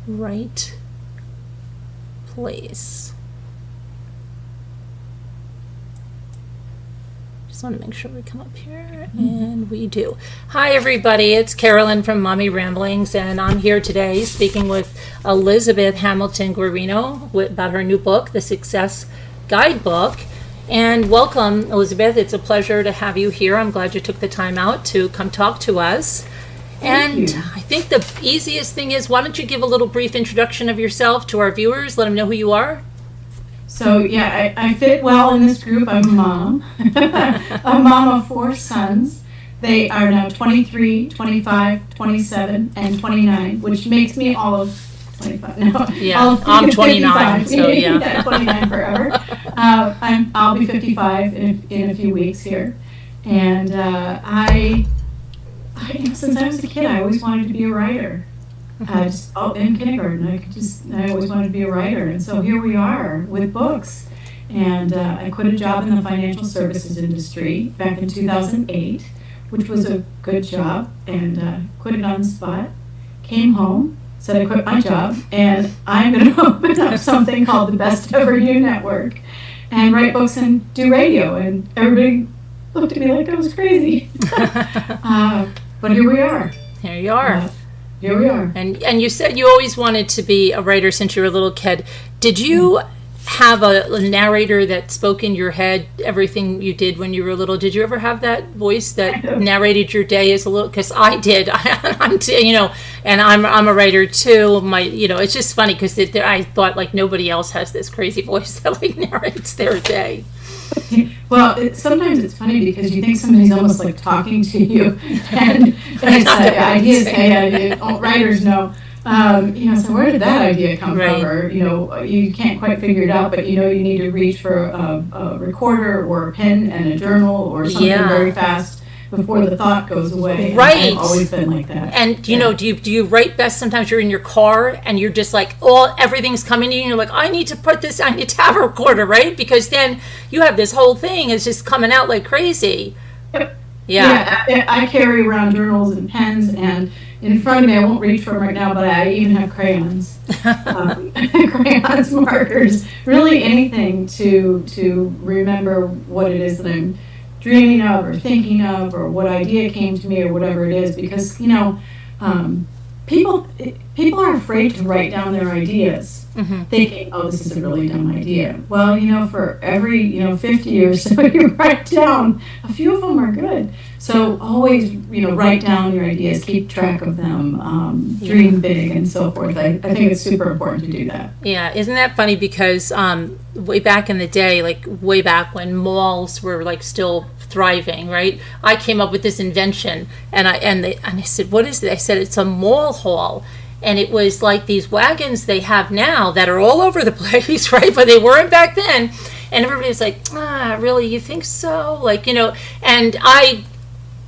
right place. Just want to make sure we come up here, and we do. Hi, everybody. It's Carolyn from Mommy Ramblings, and I'm here today speaking with Elizabeth Hamilton-Guarino about her new book, The Success Guidebook. And welcome, Elizabeth. It's a pleasure to have you here. I'm glad you took the time out to come talk to us. And I think the easiest thing is, why don't you give a little brief introduction of yourself to our viewers, let them know who you are? So, yeah, I fit well in this group. I'm a mom. A mom of 4 sons. They are now 23, 25, 27, and 29, which makes me all of 25. No, yeah, I'm 29, so yeah. Yeah, 29 forever. I'll be 55 in a few weeks here. And since I was a kid, I always wanted to be a writer. In kindergarten, I always wanted to be a writer, and so here we are with books. And I quit a job in the financial services industry back in 2008, which was a good job, and quit it on the spot. Came home, said I quit my job, and I'm going to open up something called the Best Ever You Network, and write books and do radio. And everybody looked at me like I was crazy. But here we are. Here you are. Here we are. And you said you always wanted to be a writer since you were a little kid. Did you have a narrator that spoke in your head everything you did when you were little? Did you ever have that voice that narrated your day as a little? Because I did. And I'm a writer too. It's just funny because I thought like nobody else has this crazy voice that like narrates their day. Well, sometimes it's funny because you think somebody's almost like talking to you, and ideas. Writers know. So where did that idea come from? Or you can't quite figure it out, but you need to reach for a recorder or a pen and a journal or something very fast before the thought goes away. Right. And I've always been like that. And do you write best sometimes you're in your car and you're just like everything's coming to you and you're like, I need to have a recorder, right? Because then you have this whole thing is just coming out like crazy. Yeah, I carry around journals and pens, and in front of me, I won't reach for them right now, but I even have crayons, crayons, markers, really anything to remember what it is that I'm dreaming of or thinking of, or what idea came to me, or whatever it is, because people are afraid to write down their ideas, thinking, oh, this is a really dumb idea. Well, for every 50 or so you write down, a few of them are good. So always write down your ideas, keep track of them, dream big, and so forth. I think it's super important to do that. Yeah, isn't that funny? Because way back in the day, like way back when malls were like still thriving, right? I came up with this invention, and I said, what is it? I said, it's a mall hall. And it was like these wagons they have now that are all over the place, right? But they weren't back then. And everybody was like, really, you think so? And I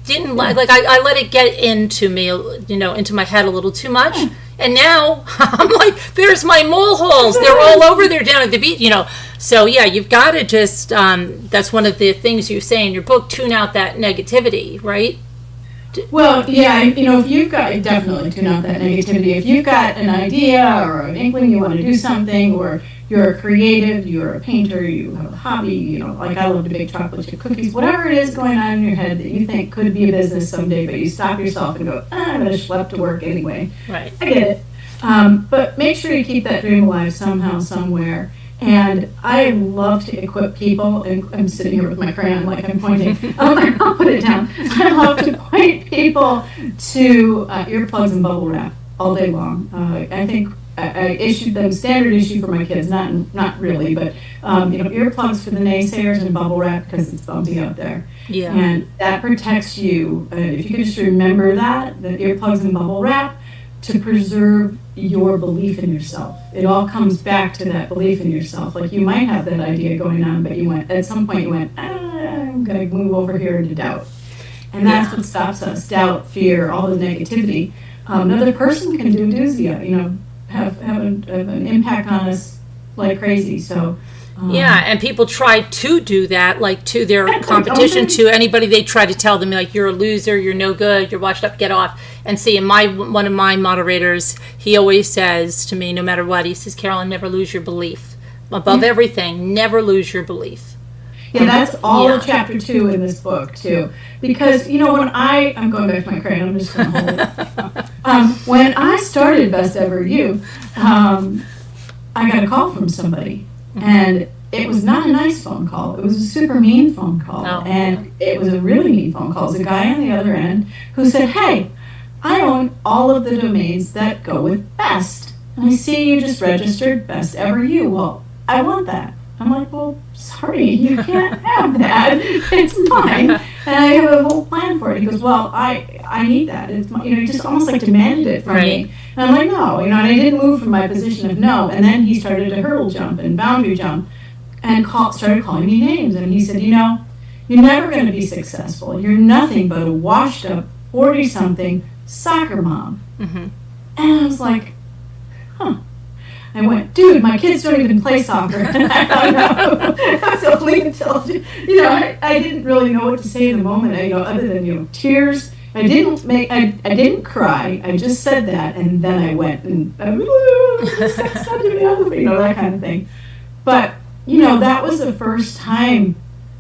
didn't I let it get into me, into my head a little too much. And now I'm like, there's my mole holes. They're all over there down at the beach, So yeah, you've got to just, that's one of the things you say in your book, tune out that negativity, right? Well, yeah, if you've got, definitely tune out that negativity. If you've got an idea or an inkling, you want to do something, or you're a creative, you're a painter, you have a hobby, like I love to bake chocolate chip cookies, whatever it is going on in your head that you think could be a business someday, but you stop yourself and go, I'm going to schlep to work anyway. Right. I get it. But make sure you keep that dream alive somehow, somewhere. And I love to equip people, and I'm sitting here with my crayon like I'm pointing. I'll put it down. I love to point people to earplugs and bubble wrap all day long. I think I issued them standard issue for my kids, not really, but earplugs for the naysayers and bubble wrap because it's bumpy out there. Yeah. And that protects you. If you could just remember that, the earplugs and bubble wrap, to preserve your belief in yourself. It all comes back to that belief in yourself. Like you might have that idea going on, but at some point I'm going to move over here into doubt. And that's what stops us, doubt, fear, all the negativity. Another person can do doozy, have an impact on us like crazy. So Yeah, and people try to do that, like to their competition, to anybody they try to tell them, like, you're a loser, you're no good, you're washed up, get off. And see, one of my moderators, he always says to me, no matter what, he says, Carolyn, never lose your belief. Above everything, never lose your belief. Yeah, that's all of chapter 2 in this book, too. Because, when I'm going back to my crayon, I'm just going to hold it. When I started Best Ever You, I got a call from somebody. And it was not a nice phone call. It was a super mean phone call. Oh. And it was a really mean phone call. It was a guy on the other end who said, hey, I own all of the domains that go with Best. And I see you just registered Best Ever You. Well, I want that. I'm like, well, sorry, you can't have that. It's mine. And I have a whole plan for it. He goes, well, I need that. It's my, he just almost like demanded it from me. And I'm like, no, and I didn't move from my position of no. And then he started to hurdle jump and boundary jump and started calling me names. And he said, you're never going to be successful. You're nothing but a washed up 40-something soccer mom. Mm-hmm. And I was like, huh. I went, dude, my kids don't even play soccer. I know. I was only intelligent. I didn't really know what to say in the moment. Other than tears. I didn't cry. I just said that, and then I went and that kind of thing. But that was the first time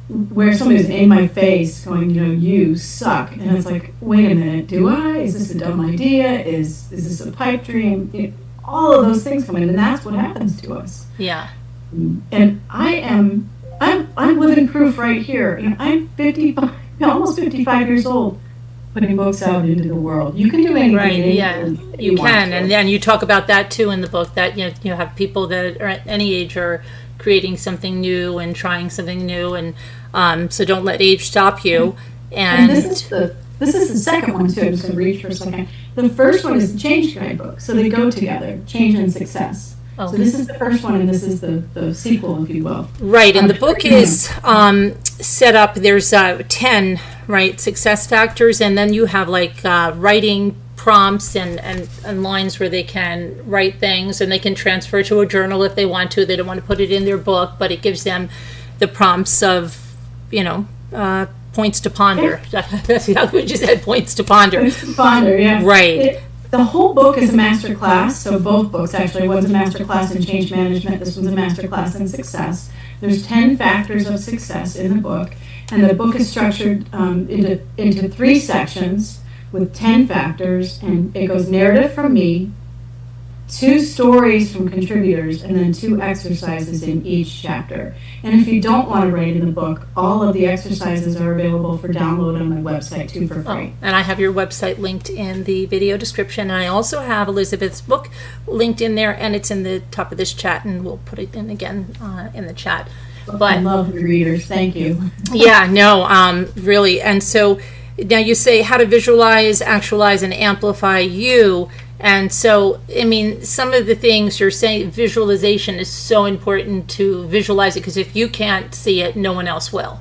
where somebody was in my face going, you suck, and it's like, wait a minute, do I? Is this a dumb idea? Is this a pipe dream? All of those things come in, and that's what happens to us. Yeah. And I'm living proof right here. I'm 55, almost 55 years old, putting books out into the world. You can do anything. Right. Yeah. You can, and then you talk about that too in the book. That you have people that are at any age are creating something new and trying something new, and so don't let age stop you. And this is the second one, too. I'm just going to read for a second. The first one is the Change Guidebook. So they go together, change and success. Oh. So this is the first one, and this is the sequel, if you will. Right, and the book is set up, there's 10, success factors, and then you have, writing prompts and lines where they can write things, and they can transfer to a journal if they want to. They don't want to put it in their book, but it gives them the prompts of, points to ponder. That's how we just said, points to ponder. Points to ponder, yeah. Right. The whole book is a master class, so both books actually. One's a master class in change management, this one's a master class in success. There's 10 factors of success in the book, and the book is structured into 3 sections with 10 factors, and it goes narrative from me, 2 stories from contributors, and then 2 exercises in each chapter. And if you don't want to write in the book, all of the exercises are available for download on my website too for free. And I have your website linked in the video description. And I also have Elizabeth's book linked in there, and it's in the top of this chat, and we'll put it in again in the chat. But I love the readers. Thank you. Yeah, no, really. And so now you say how to visualize, actualize, and amplify you. And so, some of the things you're saying, visualization is so important to visualize it, because if you can't see it, no one else will.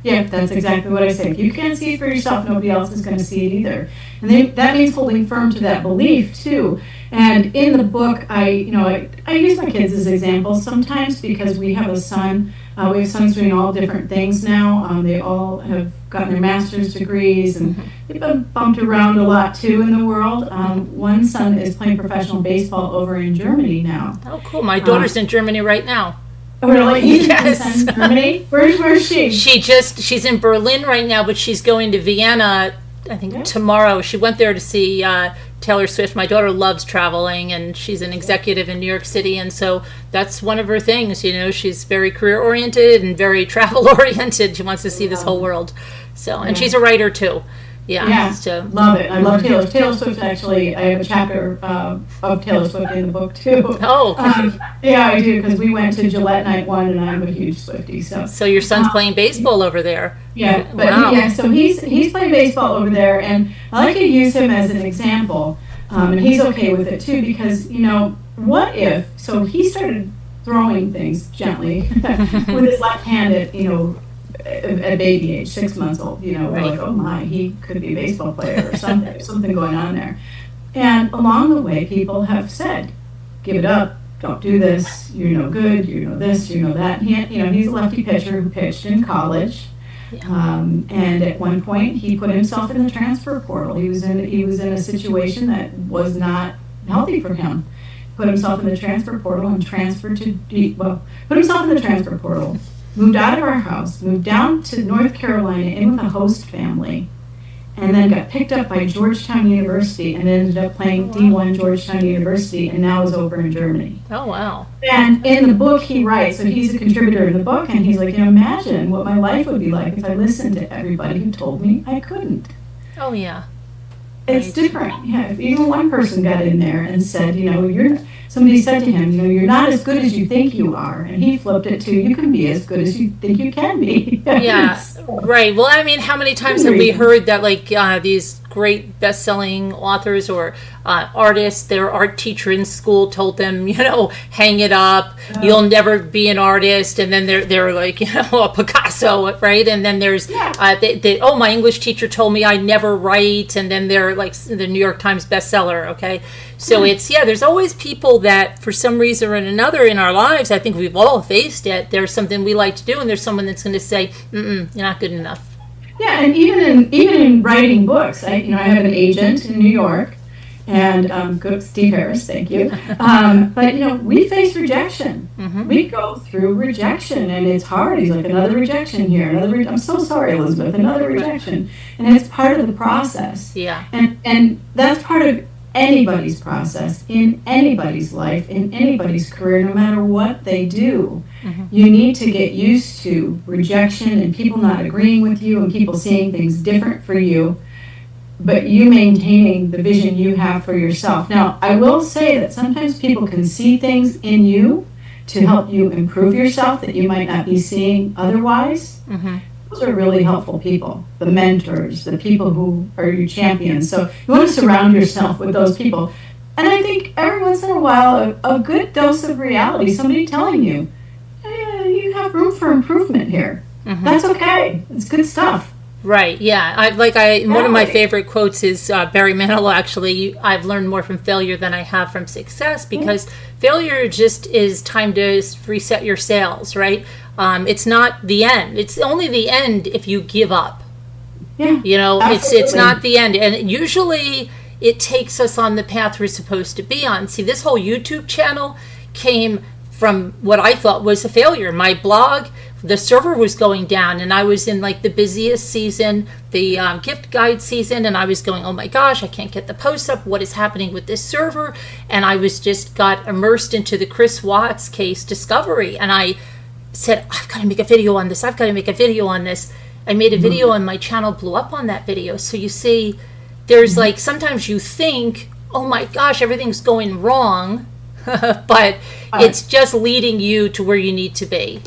Yeah, that's exactly what I say. If you can't see it for yourself, nobody else is going to see it either. And that means holding firm to that belief, too. And in the book, I use my kids as examples sometimes, because we have a son. We have sons doing all different things now. They all have gotten their master's degrees, and they've been bumped around a lot, too, in the world. One son is playing professional baseball over in Germany now. Oh, cool. My daughter's in Germany right now. Oh, really? Yes. In Germany? Where's she? She's in Berlin right now, but she's going to Vienna, I think, tomorrow. She went there to see Taylor Swift. My daughter loves traveling, and she's an executive in New York City, and so that's one of her things. She's very career-oriented and very travel-oriented. She wants to see this whole world. So, and she's a writer, too. Yeah. So. Love it. I love Taylor. Taylor Swift, actually, I have a chapter of Taylor Swift in the book, too. Oh. Yeah, I do, because we went to Gillette Night 1, and I'm a huge Swiftie. So your son's playing baseball over there. Yeah, but so he's playing baseball over there, and I like to use him as an example, and he's okay with it, too, because, what if, so he started throwing things gently with his left hand at baby age, 6 months old, we're like, oh my, he could be a baseball player or something, something going on there. And along the way, people have said, give it up, don't do this, you're no good, you know this, you know that. He's a lefty pitcher who pitched in college. And at one point, he put himself in the transfer portal. He was in a situation that was not healthy for him. Put himself in the transfer portal and put himself in the transfer portal. Moved out of our house, moved down to North Carolina in with a host family, and then got picked up by Georgetown University and ended up playing D1 Georgetown University, and now is over in Germany. Oh, wow. And in the book he writes, so he's a contributor in the book, and he's like, imagine what my life would be like if I listened to everybody who told me I couldn't. Oh, yeah. It's different. Yeah, if even one person got in there and said, somebody said to him, you're not as good as you think you are. And he flipped it to, you can be as good as you think you can be. Yeah, right. Well, I mean, how many times have we heard that, like, these great best-selling authors or artists, their art teacher in school told them, hang it up, you'll never be an artist, and then they're like, a Picasso, right? And then there's, my English teacher told me I never write, and then they're like the New York Times bestseller, okay? So there's always people that for some reason or another in our lives, I think we've all faced it, there's something we like to do, and there's someone that's going to say, you're not good enough. Yeah, and even in writing books, I have an agent in New York, and good Steve Harris, thank you. But we face rejection. Mm-hmm. We go through rejection, and it's hard. He's like, another rejection here, I'm so sorry, Elizabeth, another rejection, and it's part of the process. Yeah, and that's part of anybody's process in anybody's life, in anybody's career, no matter what they do. Mm-hmm. You need to get used to rejection and people not agreeing with you and people seeing things different for you, but you maintaining the vision you have for yourself. Now, I will say that sometimes people can see things in you to help you improve yourself that you might not be seeing otherwise. Mm-hmm. Those are really helpful people, the mentors, the people who are your champions. So you want to surround yourself with those people. And I think every once in a while, a good dose of reality, somebody telling you, hey, you have room for improvement here. Mm-hmm. That's okay. It's good stuff. Right, yeah. One of my favorite quotes is Barry Manilow, actually. I've learned more from failure than I have from success, because failure just is time to reset your sails, right? It's not the end. It's only the end if you give up. Yeah, it's not the end. And usually it takes us on the path we're supposed to be on. See, this whole YouTube channel came from what I thought was a failure. My blog, the server was going down, and I was in like the busiest season, the gift guide season, and I was going, oh my gosh, I can't get the posts up. What is happening with this server? And I was just got immersed into the Chris Watts case discovery, and I said, I've got to make a video on this. I've got to make a video on this. I made a video, and my channel blew up on that video. So you see, there's like, sometimes you think, oh my gosh, everything's going wrong, but it's just leading you to where you need to be.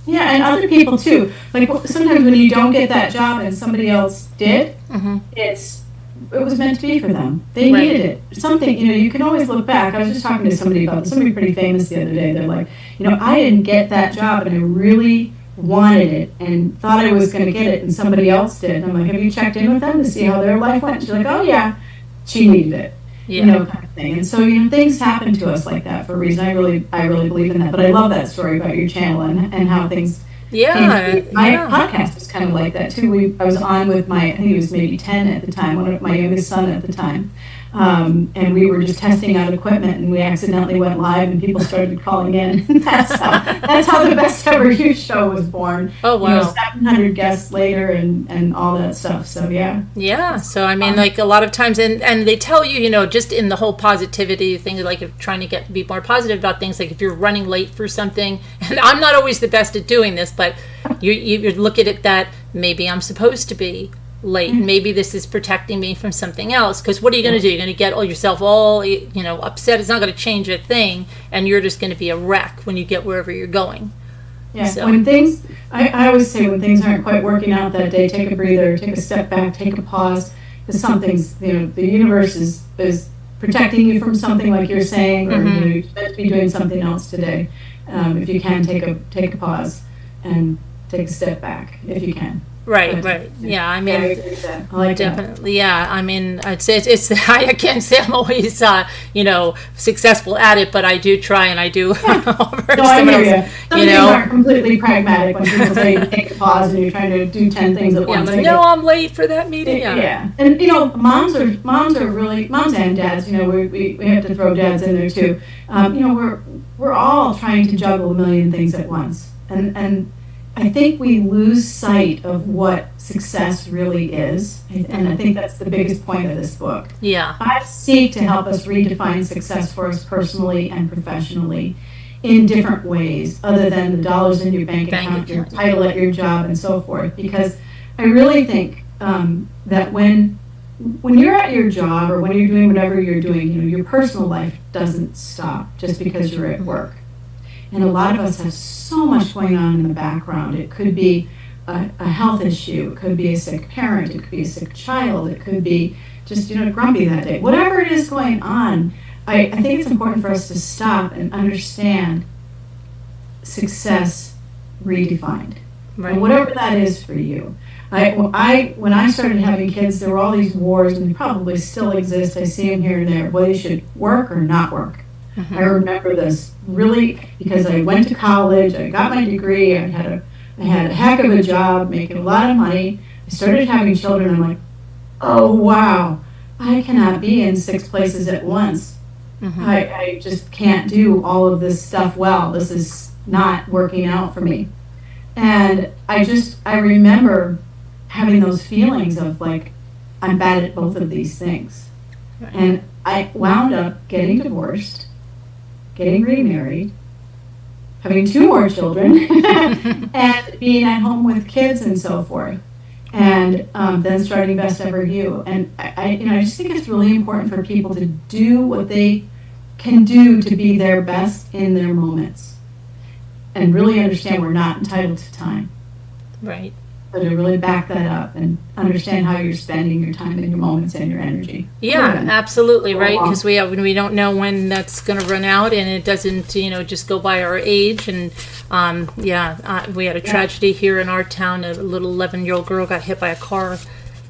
Yeah, and other people too. Like sometimes when you don't get that job and somebody else did, it was meant to be for them. They needed it. Something, you can always look back. I was just talking to somebody about this, somebody pretty famous the other day. They're like, I didn't get that job and I really wanted it and thought I was going to get it and somebody else did. And I'm like, have you checked in with them to see how their life went? She's like, oh yeah, she needed it. Kind of thing. And so, things happen to us like that for a reason. I really believe in that. But I love that story about your channel and how things came. My podcast was kind of like that too. I was on with I think he was maybe 10 at the time, one of my youngest son at the time. And we were just testing out equipment, and we accidentally went live, and people started calling in. That's how the Best Ever You show was born. Oh wow! 700 guests later, and all that stuff. So yeah. Yeah. So I mean, like a lot of times, and they tell you, just in the whole positivity thing, like if trying to be more positive about things, like if you're running late for something, and I'm not always the best at doing this, but you look at it that maybe I'm supposed to be late. Maybe this is protecting me from something else, because what are you going to do? You're going to get yourself all upset. It's not going to change a thing, and you're just going to be a wreck when you get wherever you're going. Yeah, so. When things, I always say when things aren't quite working out that day, take a breather, take a step back, take a pause, because something's, the universe is protecting you from something, like you're saying, or you're meant to be doing something else today. If you can, take a pause and take a step back, if you can. Right, But, right. Yeah, I I mean, agree with that. I like that. definitely. Yeah, I mean, I'd say it's I can't say I'm always, successful at it, but I do try and I do. No, I hear you. Some things aren't completely pragmatic when people say take a pause and you're trying to do 10 things at Yeah, once. I'm like, no, I'm late for that meeting. Yeah. And moms are really, moms and dads, we have to throw dads in there too. We're all trying to juggle a million things at once. And I think we lose sight of what success really is. And I think that's the biggest point of this book. Yeah. I seek to help us redefine success for us personally and professionally in different ways, other than the dollars in your bank account, your title at your job, and so forth. Because I really think that when you're at your job or when you're doing whatever you're doing, your personal life doesn't stop just because you're at work. And a lot of us have so much going on in the background. It could be a health issue. It could be a sick parent. It could be a sick child. It could be just, grumpy that day. Whatever it is going on, I think it's important for us to stop and understand success redefined. Right. And whatever that is for you. When I started having kids, there were all these wars, and they probably still exist. I see them here and there, whether you should work or not work. I remember this really because I went to college, I got my degree, I had a heck of a job, making a lot of money. I started having children. I'm like, oh wow, I cannot be in 6 places at once. I just can't do all of this stuff well. This is not working out for me. And I remember having those feelings of like, I'm bad at both of these things. And I wound up getting divorced, getting remarried, having 2 more children, and being at home with kids and so forth. And then starting Best Ever You. And I just think it's really important for people to do what they can do to be their best in their moments. And really understand we're not entitled to time. Right. So to really back that up and understand how you're spending your time and your moments and your energy. Yeah, absolutely, right? Because we don't know when that's going to run out, and it doesn't, just go by our age. And we had a tragedy here in our town. A little 11-year-old girl got hit by a car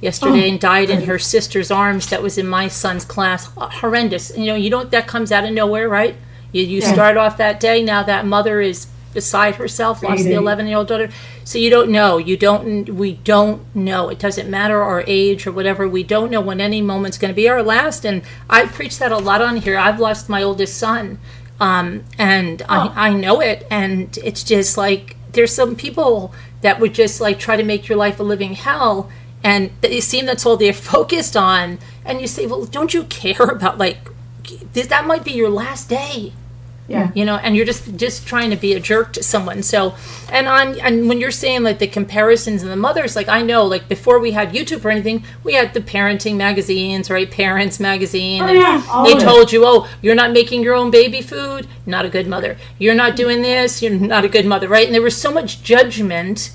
yesterday and died in her sister's arms. That was in my son's class. Horrendous. That comes out of nowhere, right? You start off that day. Now that mother is beside herself, lost the 11-year-old daughter. So you don't know. We don't know. It doesn't matter our age or whatever. We don't know when any moment's going to be our last. And I preach that a lot on here. I've lost my oldest son, and I know it. And it's just like there's some people that would just like try to make your life a living hell, and it seems that's all they're focused on. And you say, well, don't you care about that might be your last day. Yeah. And you're just trying to be a jerk to someone. So, and when you're saying like the comparisons and the mothers, like I know, like before we had YouTube or anything, we had the parenting magazines, right? Parents magazine. And they told you, oh, you're not making your own baby food, not a good mother. You're not doing this, you're not a good mother, right? And there was so much judgment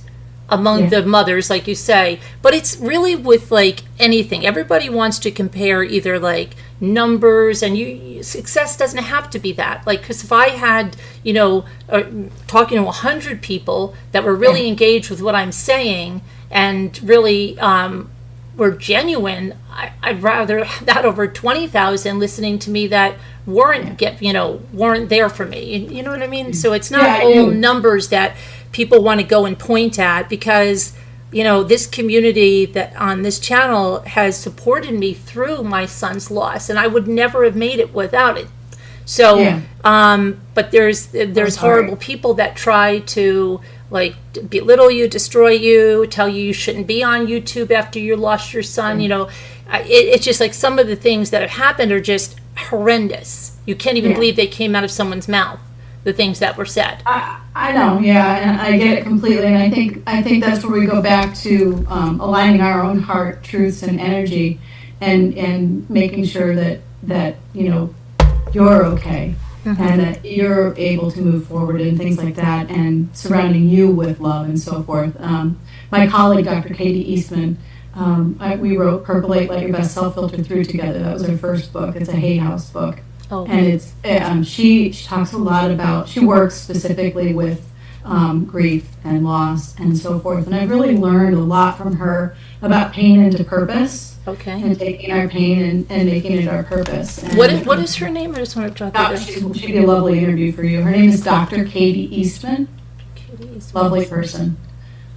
among the mothers, like you say, but it's really with like anything. Everybody wants to compare either like numbers, and success doesn't have to be that. Like, because if I had, talking to 100 people that were really engaged with what I'm saying and really were genuine, I'd rather have that over 20,000 listening to me that weren't there for me. You know what I mean? So it's not all numbers that people want to go and point at, because this community that on this channel has supported me through my son's loss, and I would never have made it without it. So but there's horrible people that try to like belittle you, destroy you, tell you shouldn't be on YouTube after you lost your son. It's just like some of the things that have happened are just horrendous. You can't even believe they came out of someone's mouth, the things that were said. I know, and I get it completely, and I think that's where we go back to aligning our own heart, truths, and energy, and making sure that you're okay, and that you're able to move forward and things like that, and surrounding you with love and so forth. My colleague, Dr. Katie Eastman, we wrote Percolate, Let Your Best Self Filter Through together. That was her first book. It's a Hay House book. Oh. And it's she talks a lot about, she works specifically with grief and loss and so forth. And I've really learned a lot from her about pain into purpose. Okay. And taking our pain and making it our purpose. And, What is her name? I just want to jot that down. She'd be a lovely interview for you. Her name is Dr. Katie Eastman. Katie Eastman. Lovely person.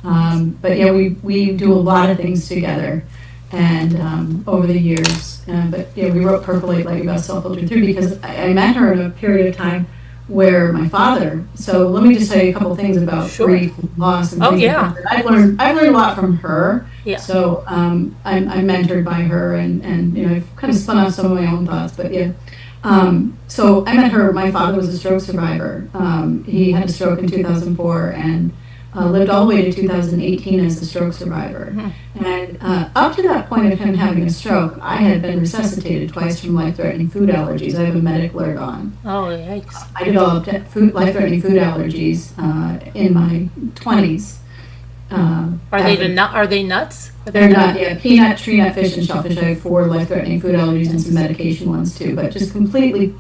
But yeah, we do a lot of things together, and over the years. But yeah, we wrote Percolate Let Your Best Self Filter Through because I met her in a period of time where my father. So let me just say a couple things about grief and loss and things like that. I've learned a lot from her. Yeah. So I'm mentored by her, and you know, I've kind of spun off some of my own thoughts. But yeah. So I met her. My father was a stroke survivor. He had a stroke in 2004 and lived all the way to 2018 as a stroke survivor. Mm-hmm. And up to that point of him having a stroke, I had been resuscitated twice from life-threatening food allergies. I have a medic alert on. Oh, yikes. I developed life-threatening food allergies in my 20s. Are they nuts? They're not, yeah. Peanut, tree nut, fish, and shellfish. I have 4 life-threatening food allergies and some medication ones too, but just complete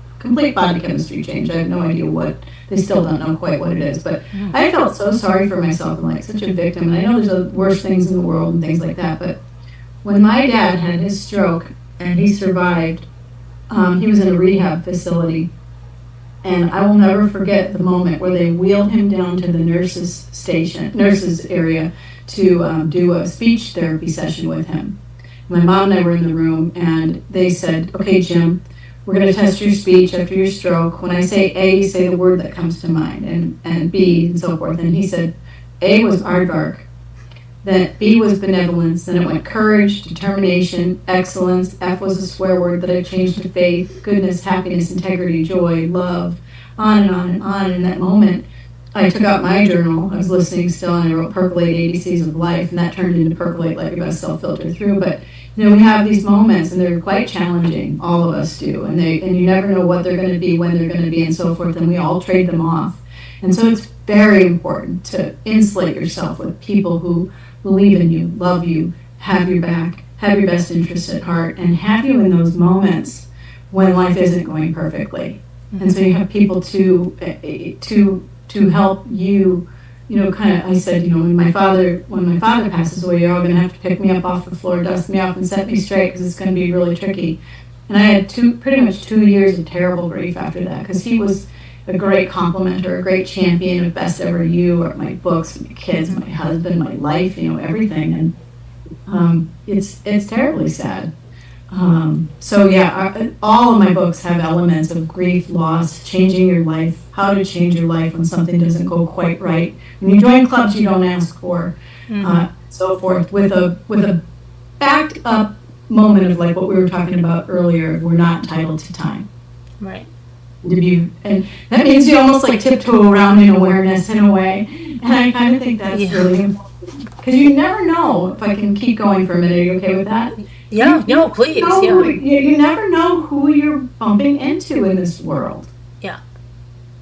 body chemistry change. I have no idea what, they still don't know quite what it is, but I felt so sorry for myself and like such a victim, and I know there's worse things in the world and things like that, but when my dad had his stroke and he survived, he was in a rehab facility, and I will never forget the moment where they wheeled him down to the nurses area to do a speech therapy session with him. My mom and I were in the room, and they said, "Okay, Jim, we're going to test your speech after your stroke. When I say A, you say the word that comes to mind, and B, and so forth." And he said, A was aardvark, then B was benevolence, then it went courage, determination, excellence, F was a swear word that I changed to faith, goodness, happiness, integrity, joy, love, on and on and on. And in that moment, I took out my journal. I was listening still, and I wrote Percolate ABCs of Life, and that turned into Percolate Let Your Best Self Filter Through. But you know, we have these moments, and they're quite challenging. All of us do, and you never know what they're going to be, when they're going to be, and so forth. And we all trade them off. And so it's very important to insulate yourself with people who believe in you, love you, have your back, have your best interests at heart, and have you in those moments when life isn't going perfectly. Mm-hmm. And so you have people to help you. You know, kind of, I said, you know, when my father passes away, you're all going to have to pick me up off the floor, dust me off, and set me straight, because it's going to be really tricky. And I had pretty much 2 years of terrible grief after that, because he was a great complimenter, a great champion of Best Ever You, or my books, my kids, my husband, my life, you know, everything. And it's terribly sad. So yeah, all of my books have elements of grief, loss, changing your life, how to change your life when something doesn't go quite right. When you join clubs you don't ask for, so forth, with a backed up moment of like what we were talking about earlier, we're not entitled to time. Right. And that means you almost like tiptoe around in awareness in a way. And I kind of think that's really important. Because you never know, if I can keep going for a minute, are you okay with that? Yeah, no, please. You never know who you're bumping into in this world. Yeah.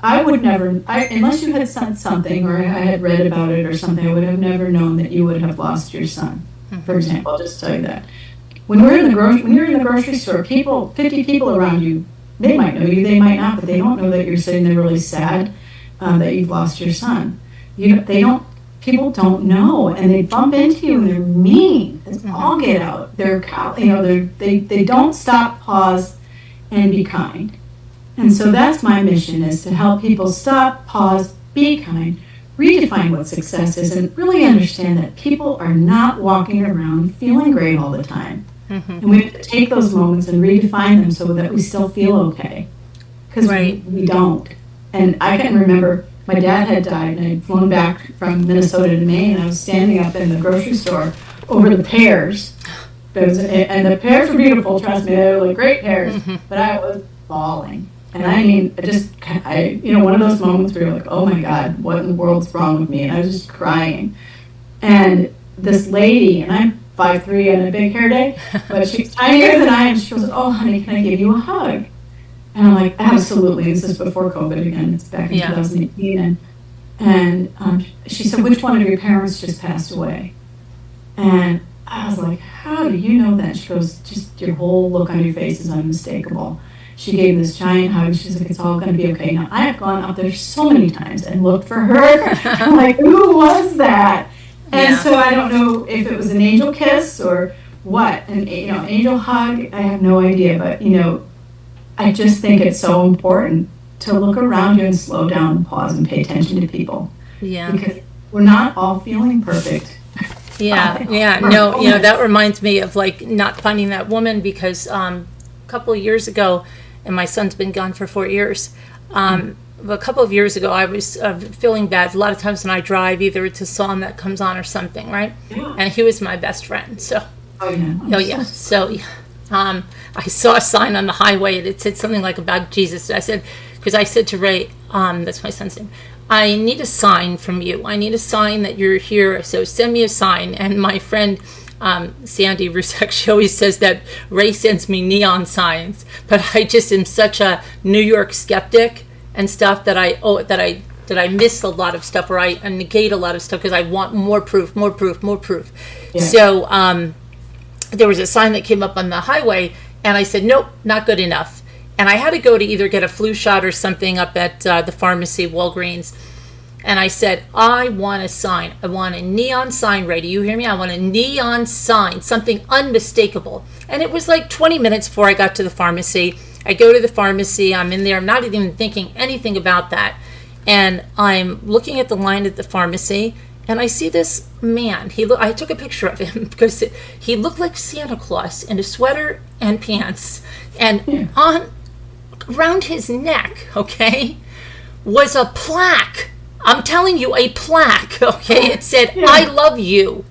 I would never, unless you had said something or I had read about it or something, I would have never known that you would have lost your son. Mm-hmm. For example, I'll just tell you that. When you're in the grocery store, 50 people around you, they might know you, they might not, but they don't know that you're sitting there really sad that you've lost your son. People don't know, and they bump into you, and they're mean. It's all get out. They don't stop, pause, and be kind. And so that's my mission, is to help people stop, pause, be kind, redefine what success is, and really understand that people are not walking around feeling great all the time. Mm-hmm. And we have to take those moments and redefine them so that we still feel okay. Because we don't. And I can remember my dad had died, and I'd flown back from Minnesota to Maine, and I was standing up in the grocery store over the pears. And the pears were beautiful, trust me, they were like great pears, but I was bawling. And I mean, one of those moments where you're like, oh my God, what in the world's wrong with me? And I was just crying. And this lady, and I'm 5'3" on a big hair day, but she's tinier than I am, she goes, "Oh honey, can I give you a hug?" And I'm like, absolutely. This is before COVID again. It's back in 2018. And she said, "Which one of your parents just passed away?" And I was like, "How do you know that?" She goes, "Just your whole look on your face is unmistakable." she gave this giant hug. She's like, it's all going to be okay. Now, I have gone up there so many times and looked for her. I'm like, who was that? And so I don't know if it was an angel kiss or what, an angel hug. I have no idea, but I just think it's so important to look around you and slow down and pause and pay attention to people. Yeah. Because we're not all feeling perfect. No, that reminds me of like not finding that woman because a couple of years ago, and my son's been gone for 4 years. A couple of years ago, I was feeling bad. A lot of times when I drive, either it's a song that comes on or something, right? Yeah. And he was my best friend, so. So I saw a sign on the highway, and it said something like about Jesus. I said to Ray, that's my son's name, I need a sign from you. I need a sign that you're here, so send me a sign. And my friend, Sandy Rusek, she always says that Ray sends me neon signs, but I just am such a New York skeptic and stuff that I miss a lot of stuff, or I negate a lot of stuff because I want more proof. Yeah. So there was a sign that came up on the highway, and I said, nope, not good enough. And I had to go to either get a flu shot or something up at the pharmacy, Walgreens. And I said, I want a sign. I want a neon sign, Ray. Do you hear me? I want a neon sign, something unmistakable. And it was like 20 minutes before I got to the pharmacy. I go to the pharmacy. I'm in there. I'm not even thinking anything about that. And I'm looking at the line at the pharmacy, and I see this man. I took a picture of him because he looked like Santa Claus in a sweater and pants. And around his neck, okay, was a plaque. I'm telling you, a plaque, okay? It said, I love you.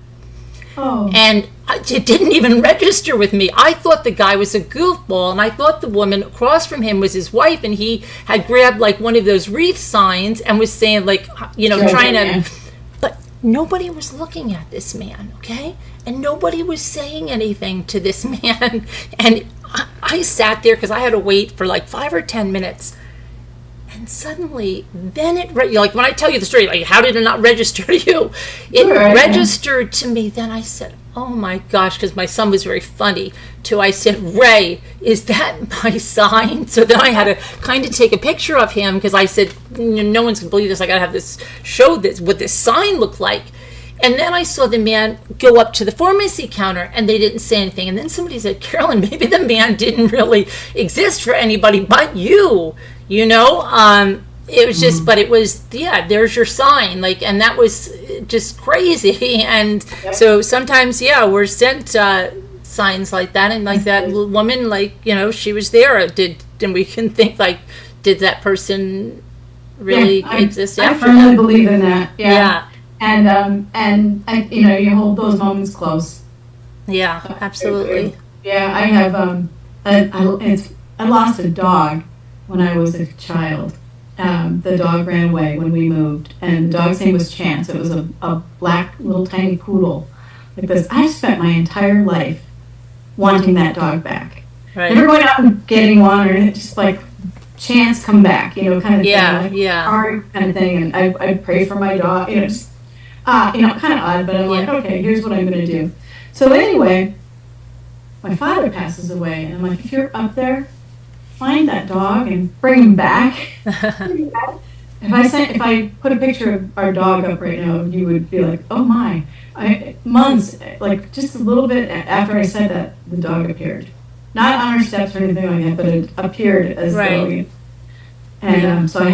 Oh. And it didn't even register with me. I thought the guy was a goofball, and I thought the woman across from him was his wife, and he had grabbed like one of those wreath signs and was saying like, trying to... But nobody was looking at this man, okay? And nobody was saying anything to this man. And I sat there because I had to wait for like 5 or 10 minutes. And suddenly, then like when I tell you the story, like how did it not register to you? It registered to me. Then I said, oh my gosh, because my son was very funny too. I said, Ray, is that my sign? So then I had to kind of take a picture of him because I said, no one's gonna believe this. I gotta have this, show this, what this sign looked like. And then I saw the man go up to the pharmacy counter, and they didn't say anything. And then somebody said, Carolyn, maybe the man didn't really exist for anybody but you. It was just, but it was, there's your sign. Like, and that was just crazy. And so sometimes, we're sent signs like that. And like that woman, like, she was there. And we can think like, did that person really exist? I firmly believe in that. Yeah. And you hold those moments close. Yeah, absolutely. Yeah, I have, I lost a dog when I was a child. The dog ran away when we moved, and the dog's name was Chance. It was a black little tiny poodle like this. I spent my entire life wanting that dog back. Right. Never going out and getting one, or just like, Chance, come back, kind of thing. Like, kind of thing. And I'd pray for my dog, just, kind of odd, but I'm like, okay, here's what I'm going to do. So anyway, my father passes away, and I'm like, if you're up there, find that dog and bring him back. If I put a picture of our dog up right now, you would be like, oh my. Months, like just a little bit after I said that, the dog appeared. Not on our steps or anything like that, but it appeared as though. And so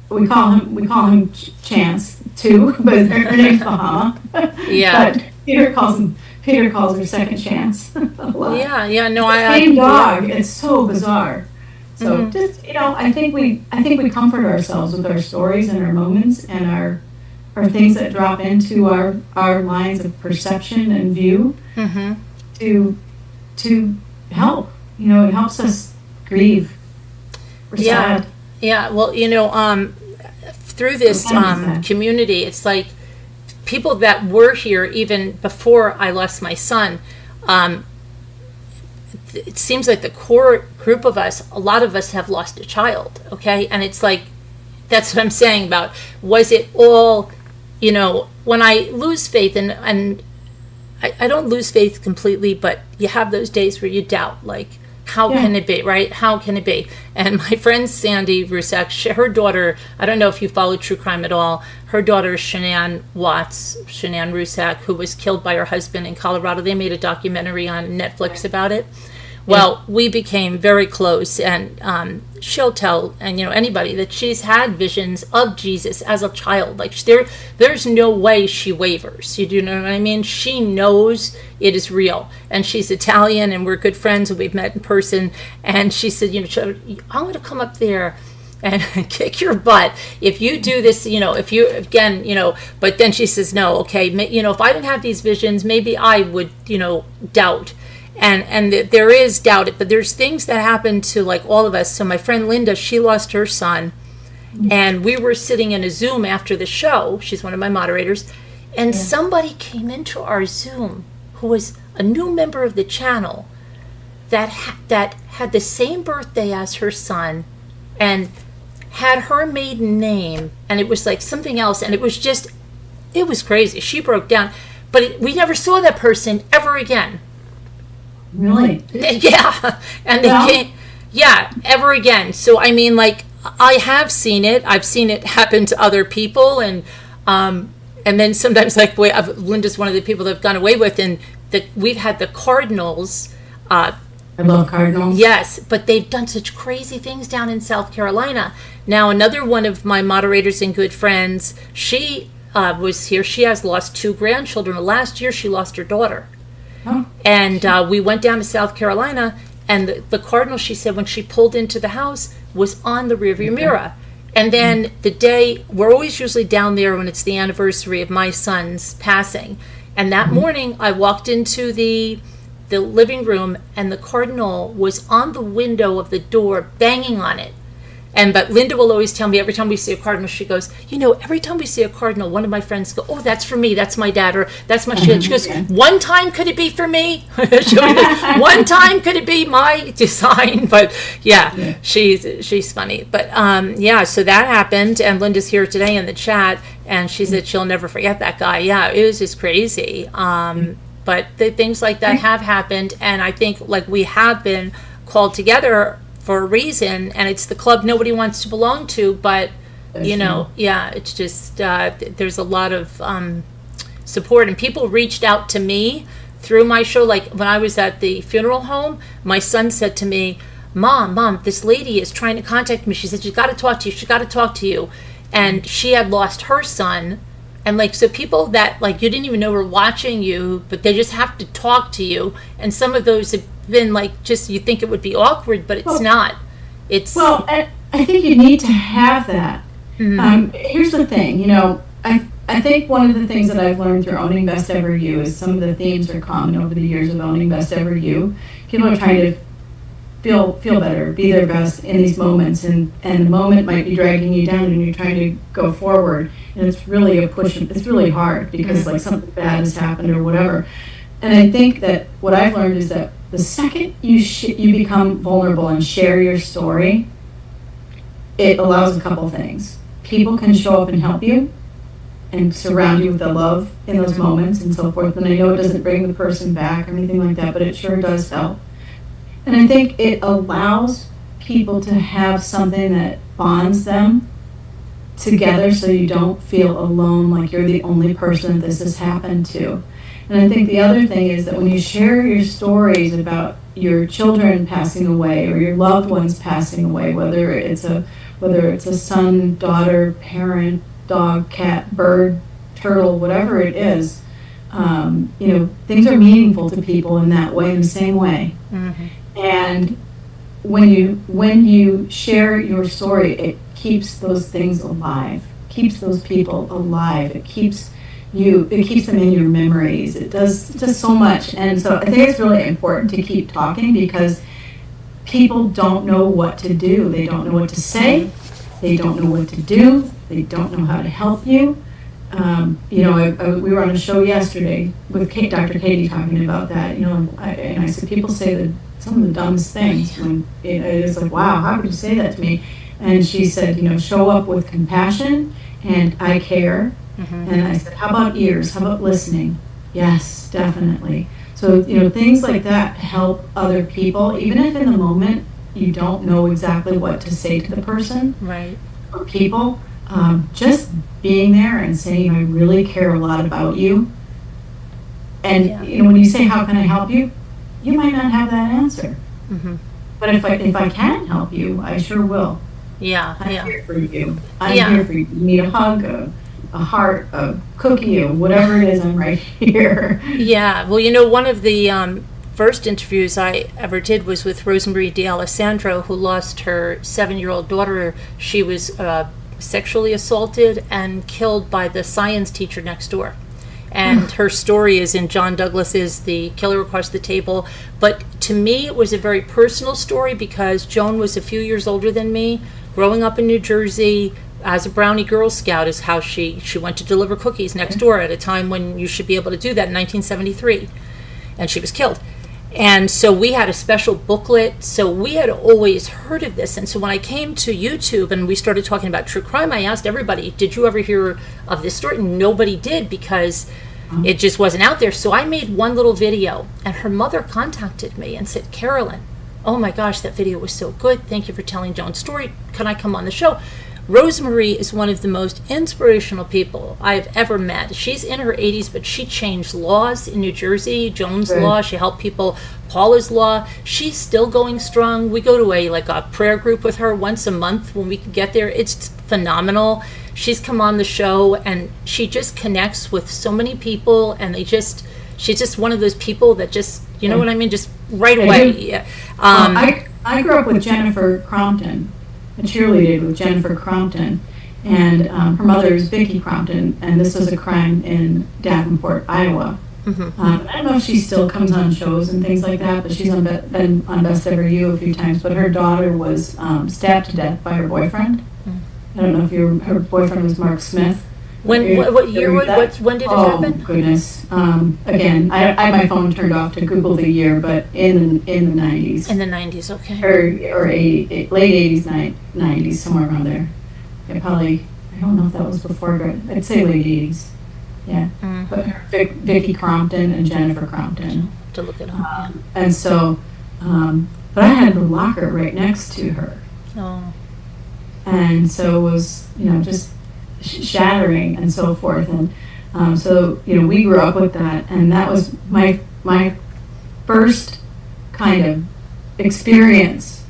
we call him Chance too, but her name's Bahama. But Peter calls her Second Chance. Same dog. It's so bizarre. So just I think we comfort ourselves with our stories and our moments and our things that drop into our lines of perception and view to help. It helps us grieve. We're sad. Yeah. Well, through this community, it's like people that were here even before I lost my son. It seems like the core group of us, a lot of us have lost a child, okay? And it's like, that's what I'm saying about, was it all, when I lose faith, and I don't lose faith completely, but you have those days where you doubt, like, How can it be, right? How can it be? And my friend Sandy Rusak, her daughter, I don't know if you follow true crime at all, her daughter is Shanann Rusak, who was killed by her husband in Colorado. They made a documentary on Netflix about it. Well, we became very close, and she'll tell, and anybody, that she's had visions of Jesus as a child. Like there's no way she wavers. You do know what I mean? She knows it is real, and she's Italian, and we're good friends, and we've met in person. And she said, I'm going to come up there and kick your butt if you do this. If you again, But then she says, no, okay, if I didn't have these visions, maybe I would, doubt. And there is doubt, but there's things that happen to like all of us. So my friend Linda, she lost her son, and we were sitting in a Zoom after the show. She's one of my moderators, and somebody came into our Zoom who was a new member of the channel that had the same birthday as her son, and had her maiden name, and it was like something else, and it was crazy. She broke down, but we never saw that person ever again. Really? Yeah. And they came, ever again. So, I mean, like, I have seen it. I've seen it happen to other people. And then sometimes, like, Linda's one of the people that I've gone away with. And we've had the Cardinals. I love Cardinals. Yes, but they've done such crazy things down in South Carolina. Now, another one of my moderators and good friends, she was here. She has lost 2 grandchildren. Last year, she lost her daughter. And we went down to South Carolina, and the Cardinal, she said, when she pulled into the house, was on the rearview mirror. And then the day, we're always usually down there when it's the anniversary of my son's passing. And that morning, I walked into the living room, and the Cardinal was on the window of the door, banging on it. But Linda will always tell me, every time we see a Cardinal, she goes, every time we see a Cardinal, one of my friends go, oh, that's for me, that's my dad, or that's my shit. She goes, one time could it be for me? One time could it be my design? But she's funny. But so that happened, and Linda's here today in the chat, and she said she'll never forget that guy. Yeah, it was just crazy. But things like that have happened, and I think like we have been called together for a reason, and it's the club nobody wants to belong to, but it's just there's a lot of support, and people reached out to me through my show. Like when I was at the funeral home, my son said to me, mom, this lady is trying to contact me. She said she's got to talk to you, and she had lost her son. And like, so people that like you didn't even know were watching you, but they just have to talk to you, and some of those have been like, just, you think it would be awkward, but it's not. I think you need to have that. Here's the thing, I think one of the things that I've learned through owning Best Ever You is some of the themes are common over the years of owning Best Ever You. People are trying to feel better, be their best in these moments, and the moment might be dragging you down, and you're trying to go forward, and it's really a push. It's really hard because like something bad has happened or whatever. And I think that what I've learned is that the second you become vulnerable and share your story, it allows a couple things. People can show up and help you and surround you with the love in those moments and so forth. And I know it doesn't bring the person back or anything like that, but it sure does help. And I think it allows people to have something that bonds them together so you don't feel alone, like you're the only person this has happened to. And I think the other thing is that when you share your stories about your children passing away or your loved ones passing away, whether it's a son, daughter, parent, dog, cat, bird, turtle, whatever it is, things are meaningful to people in that way, in the same way. And when you share your story, it keeps those things alive, keeps those people alive. It keeps them in your memories. It does so much. And so I think it's really important to keep talking because people don't know what to do. They don't know what to say. They don't know what to do. They don't know how to help you. We were on a show yesterday with Dr. Katie talking about that. And I said, people say some of the dumbest things when it's like, wow, how could you say that to me? And she said, show up with compassion and I care. And I said, how about ears? How about listening? Yes, definitely. So, things like that help other people, even if in the moment you don't know exactly what to say to the person Right. or people. Just being there and saying, I really care a lot about you. And, Yeah. when you say, how can I help you? You might not have that answer. Mm-hmm. But if I can help you, I sure will. Yeah. I'm Yeah. here for you. I'm Yeah. here for you. You need a hug, a heart, a cookie, or whatever it is, I'm right here. Yeah. Well, one of the first interviews I ever did was with Rosemarie D'Alessandro, who lost her 7-year-old daughter. She was sexually assaulted and killed by the science teacher next door. And her story is in John Douglas's The Killer Across the Table. But to me, it was a very personal story because Joan was a few years older than me. Growing up in New Jersey as a Brownie Girl Scout is how she went to deliver cookies next door at a time when you should be able to do that in 1973. And she was killed. And so we had a special booklet. So we had always heard of this. And so when I came to YouTube and we started talking about true crime, I asked everybody, did you ever hear of this story? And nobody did because it just wasn't out there. So I made one little video and her mother contacted me and said, Carolyn, oh my gosh, that video was so good. Thank you for telling Joan's story. Can I come on the show? Rosemarie is one of the most inspirational people I've ever met. She's in her 80s, but she changed laws in New Jersey, Joan's Law. She helped people, Paula's Law. She's still going strong. We go to a prayer group with her once a month when we can get there. It's phenomenal. She's come on the show, and she just connects with so many people, and she's just one of those people that just, you know what I mean, just right away. Yeah. I grew up with Jennifer Crompton. I cheerleaded with Jennifer Crompton, and her mother is Vicki Crompton, and this was a crime in Davenport, Iowa. Mm-hmm. I don't know if she still comes on shows and things like that, but she's been on Best Ever You a few times. But her daughter was stabbed to death by her boyfriend. I don't know if her boyfriend was Mark Smith. What year? When did it happen? Oh goodness! Again, I had my phone turned off to Google the year, but in the 90s. In the 90s, okay. Or late 80s, 90s, somewhere around there. Yeah, probably. I don't know if that was before, but I'd say late 80s. Yeah. But Vicki Crompton and Jennifer Crompton. To look it up. And so, but I had the locker right next to her. Oh. And so it was, just shattering and so forth. And so, we grew up with that. And that was my first kind of experience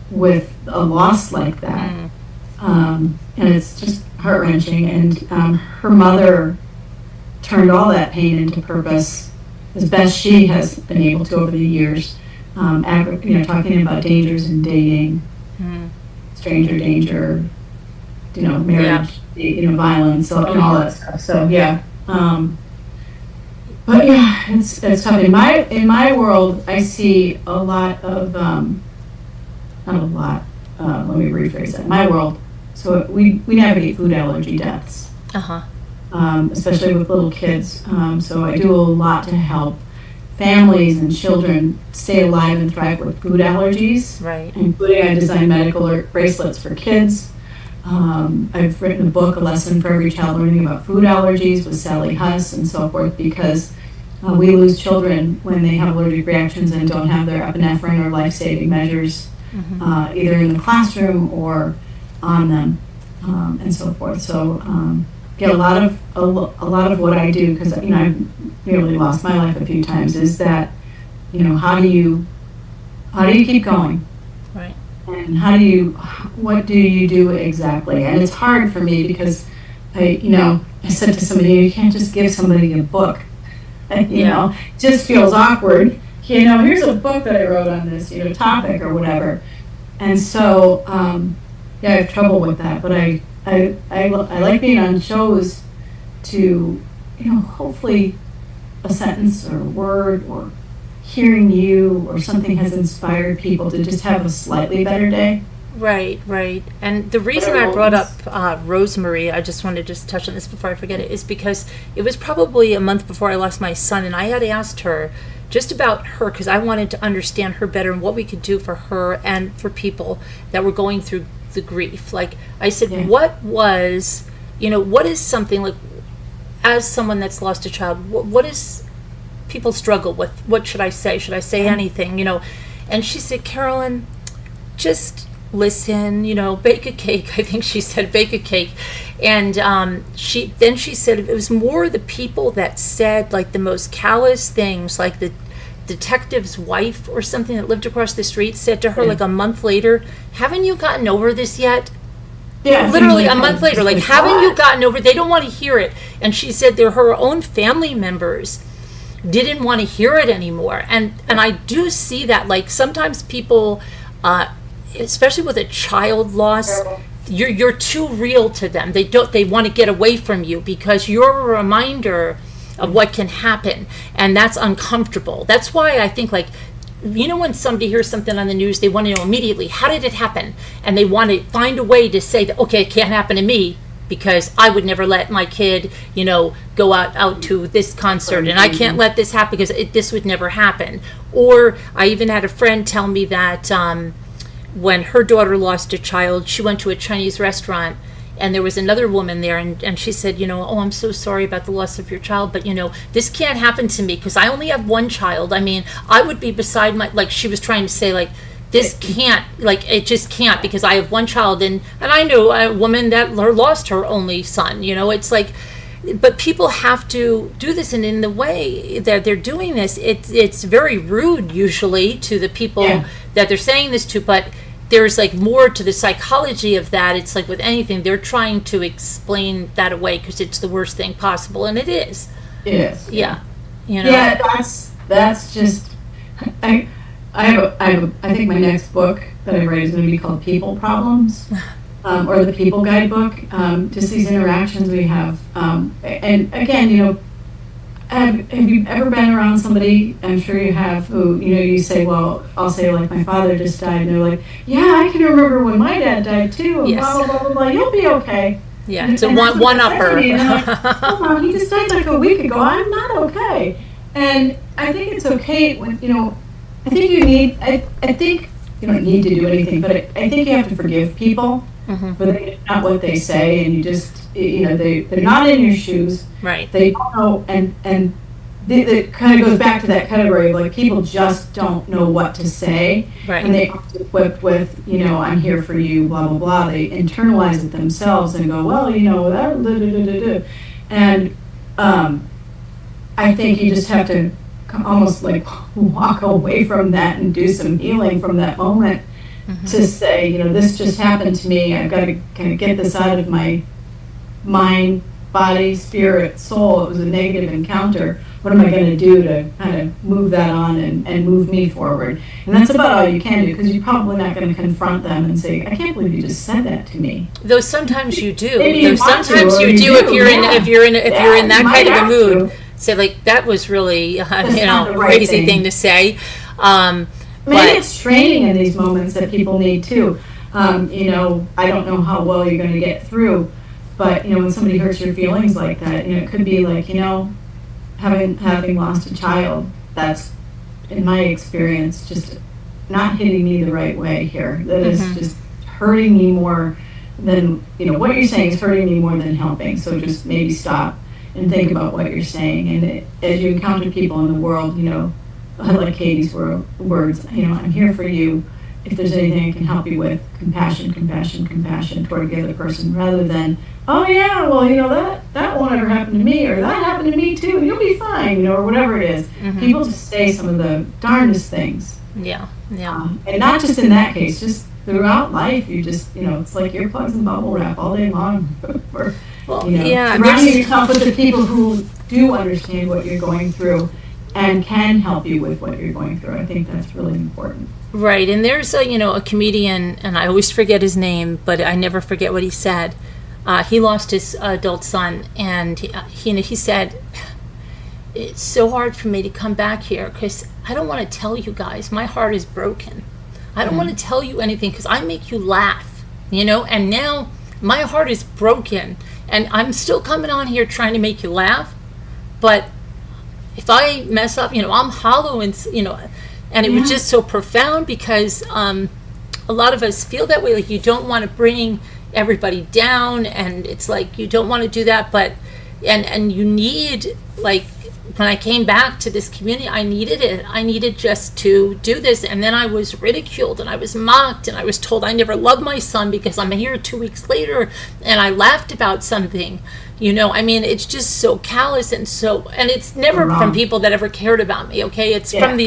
with a loss like that. And it's just heart-wrenching. And her mother turned all that pain into purpose as best she has been able to over the years. Talking about dangers in dating, stranger danger, marriage, violence, so, and all that stuff. So yeah, but yeah, it's tough. In my world, I see a lot of not a lot. Let me rephrase that. My world, so we navigate food allergy deaths, especially with little kids. So I do a lot to help families and children stay alive and thrive with food allergies, right? Including I design medical alert bracelets for kids. I've written a book, A Lesson for Every Child Learning About Food Allergies with Sally Huss and so forth, because we lose children when they have allergic reactions and don't have their epinephrine or life-saving measures, either in the classroom or on them, and so forth. So a lot of what I do, because I've nearly lost my life a few times, is that how do you keep going, right? And what do you do exactly? And it's hard for me because I said to somebody, you can't just give somebody a book, it just feels awkward. Here's a book that I wrote on this topic or whatever, and so I have trouble with that, but I like being on shows to, hopefully a sentence or a word or hearing you or something has inspired people to just have a slightly better day. Right. And the reason I brought up Rosemarie, I just wanted to just touch on this before I forget it, is because it was probably a month before I lost my son, and I had asked her just about her because I wanted to understand her better and what we could do for her and for people that were going through the grief. Like I said, what is something, like, as someone that's lost a child, what is people struggle with, what should I say? Should I say anything? And she said, Carolyn, just listen, bake a cake. I think she said bake a cake. And she said it was more the people that said like the most callous things, like the detective's wife or something that lived across the street said to her like a month later, haven't you gotten over this yet? Yeah, literally a month later, like, haven't you gotten over? They don't want to hear it. And she said her own family members didn't want to hear it anymore. And I do see that, like, sometimes people, especially with a child loss, you're too real to them. They want to get away from you because you're a reminder of what can happen, and that's uncomfortable. That's why I think, like, when somebody hears something on the news, they want to know immediately, how did it happen? And they want to find a way to say that, okay, it can't happen to me because I would never let my kid, go out to this concert, and I can't let this happen because this would never happen. Or I even had a friend tell me that when her daughter lost a child, she went to a Chinese restaurant, and there was another woman there, and she said, oh, I'm so sorry about the loss of your child, but, this can't happen to me because I only have one child. I mean, I would be beside like, she was trying to say, like, this can't, like, it just can't because I have one child. And I know a woman that lost her only son, it's like, but people have to do this, and in the way that they're doing this, it's very rude usually to the people that they're saying this to, but there's like more to the psychology of that. It's like with anything, they're trying to explain that away because it's the worst thing possible, and it is. It is. Yeah. Yeah, that's just. I think my next book that I write is going to be called People Problems, or the People Guidebook. Just these interactions we have, and again, have you ever been around somebody, I'm sure you have, who, you say, well, I'll say, like, my father just died, and they're like, yeah, I can remember when my dad died too, and yes. blah, blah, blah, blah, you'll be okay. Yeah, it's a one-upper. Like, hold on, he just died like a week ago, I'm not okay. And I think it's okay when, I think I think you don't need to do anything, but I think you have to forgive people for not what they say, and you just, they're not in your shoes. Right. They don't know, and it kind of goes back to that category of, like, people just don't know what to say. Right. And they aren't equipped with, I'm here for you, blah, blah, blah. They internalize it themselves and go, well, that, da, da, da, da, da. And I think you just have to almost, like, walk away from that and do some healing from that moment to say, this just happened to me. I've got to kind of get this out of my mind, body, spirit, soul. It was a negative encounter. What am I going to do to kind of move that on and move me forward? And that's about all you can do, because you're probably not going to confront them and say, I can't believe you just said that to me. Though sometimes you do. Sometimes you do if you're in that kind of a mood. To. Say, like, that was really not the right crazy thing to say. Maybe it's training in these moments that people need too. I don't know how well you're going to get through, but when somebody hurts your feelings like that, it could be like, having lost a child, that's, in my experience, just not hitting me the right way here. That is just hurting me more than, what you're saying is hurting me more than helping. So just maybe stop and think about what you're saying. And as you encounter people in the world, I like Katie's words, I'm here for you. If there's anything I can help you with, compassion toward the other person, rather than, oh yeah, well, that won't ever happen to me, or that happened to me too, you'll be fine, or whatever it is. People just say some of the darndest things. Yeah. And not just in that case, just throughout life, you just, it's like earplugs and bubble wrap all day long. Surrounding yourself with the people who do understand what you're going through and can help you with what you're going through. I think that's really important. Right, and there's a comedian, and I always forget his name, but I never forget what he said. He lost his adult son, and he said, it's so hard for me to come back here because I don't want to tell you guys. My heart is broken. I don't want to tell you anything because I make you laugh, and now my heart is broken, and I'm still coming on here trying to make you laugh, but if I mess up, I'm hollow, and and it was just so profound because a lot of us feel that way. Like, you don't want to bring everybody down, and it's like you don't want to do that, but and you need, like, when I came back to this community, I needed it. I needed just to do this. And then I was ridiculed and I was mocked and I was told I never loved my son because I'm here 2 weeks later and I laughed about something. I mean, it's just so callous and it's never from people that ever cared about me, okay? It's from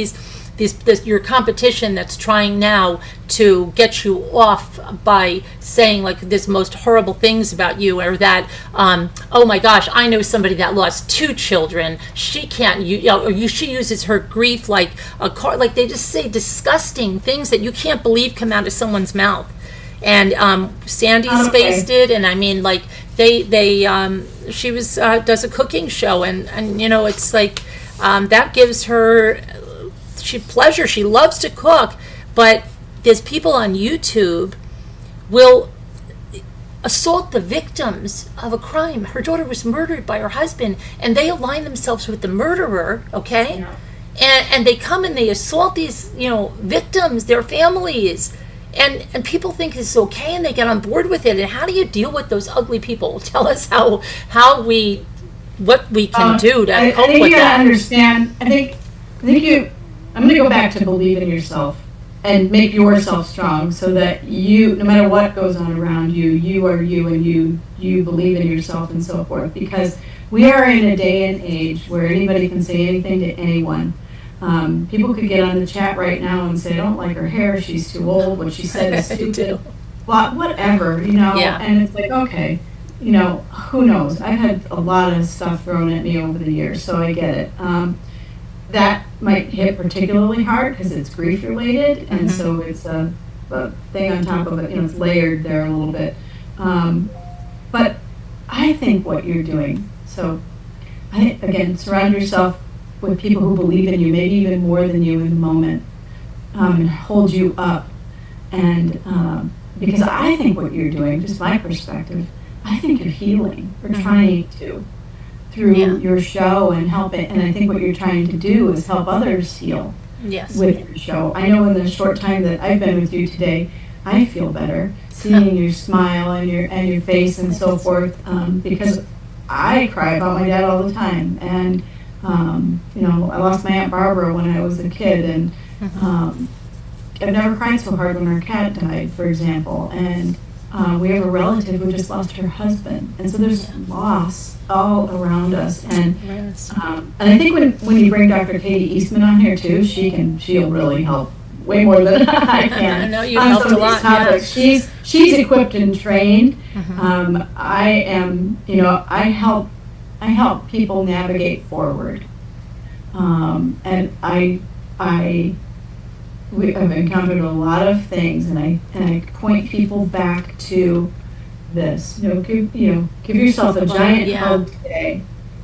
your competition that's trying now to get you off by saying like this most horrible things about you, or that oh my gosh, I know somebody that lost 2 children. She can't she uses her grief like a car. Like they just say disgusting things that you can't believe come out of someone's mouth. And Sandy's faced it, and I mean, like she does a cooking show, and it's like that gives her pleasure. She loves to cook, but there's people on YouTube will assault the victims of a crime. Her daughter was murdered by her husband, and they align themselves with the murderer, okay? Yeah. And they come and they assault these, victims, their families. And people think it's okay, and they get on board with it. And how do you deal with those ugly people? Tell us what we can do to cope with that. Understand. I think I'm going to go back to believe in yourself and make yourself strong, so that you, no matter what goes on around you, you are you, and you believe in yourself and so forth. Because we are in a day and age where anybody can say anything to anyone. People could get on the chat right now and say, I don't like her hair, she's too old, what she said is stupid, whatever, Yeah. And it's like, okay, who knows? I've had a lot of stuff thrown at me over the years, so I get it. That might hit particularly hard because it's grief related, and so it's a thing on top of it, it's layered there a little bit. But I think what you're doing, so again, surround yourself with people who believe in you, maybe even more than you in the moment, and hold you up. And because I think what you're doing, just my perspective, I think you're healing, or trying to, through your show and helping. And I think what you're trying to do is help others heal with your show. I know in the short time that I've been with you today, I feel better seeing your smile and your face and so forth, because I cry about my dad all the time. And I lost my Aunt Barbara when I was a kid, and I've never cried so hard when our cat died, for example. And we have a relative who just lost her husband, and so there's loss all around us. And I think when you bring Dr. Katie Eastman on here too, she'll really help way more than I can. I know you helped a lot. Yeah. She's equipped and trained. I am, I help people navigate forward, and I've encountered a lot of things, and I point people back to this. Give yourself a giant hug today,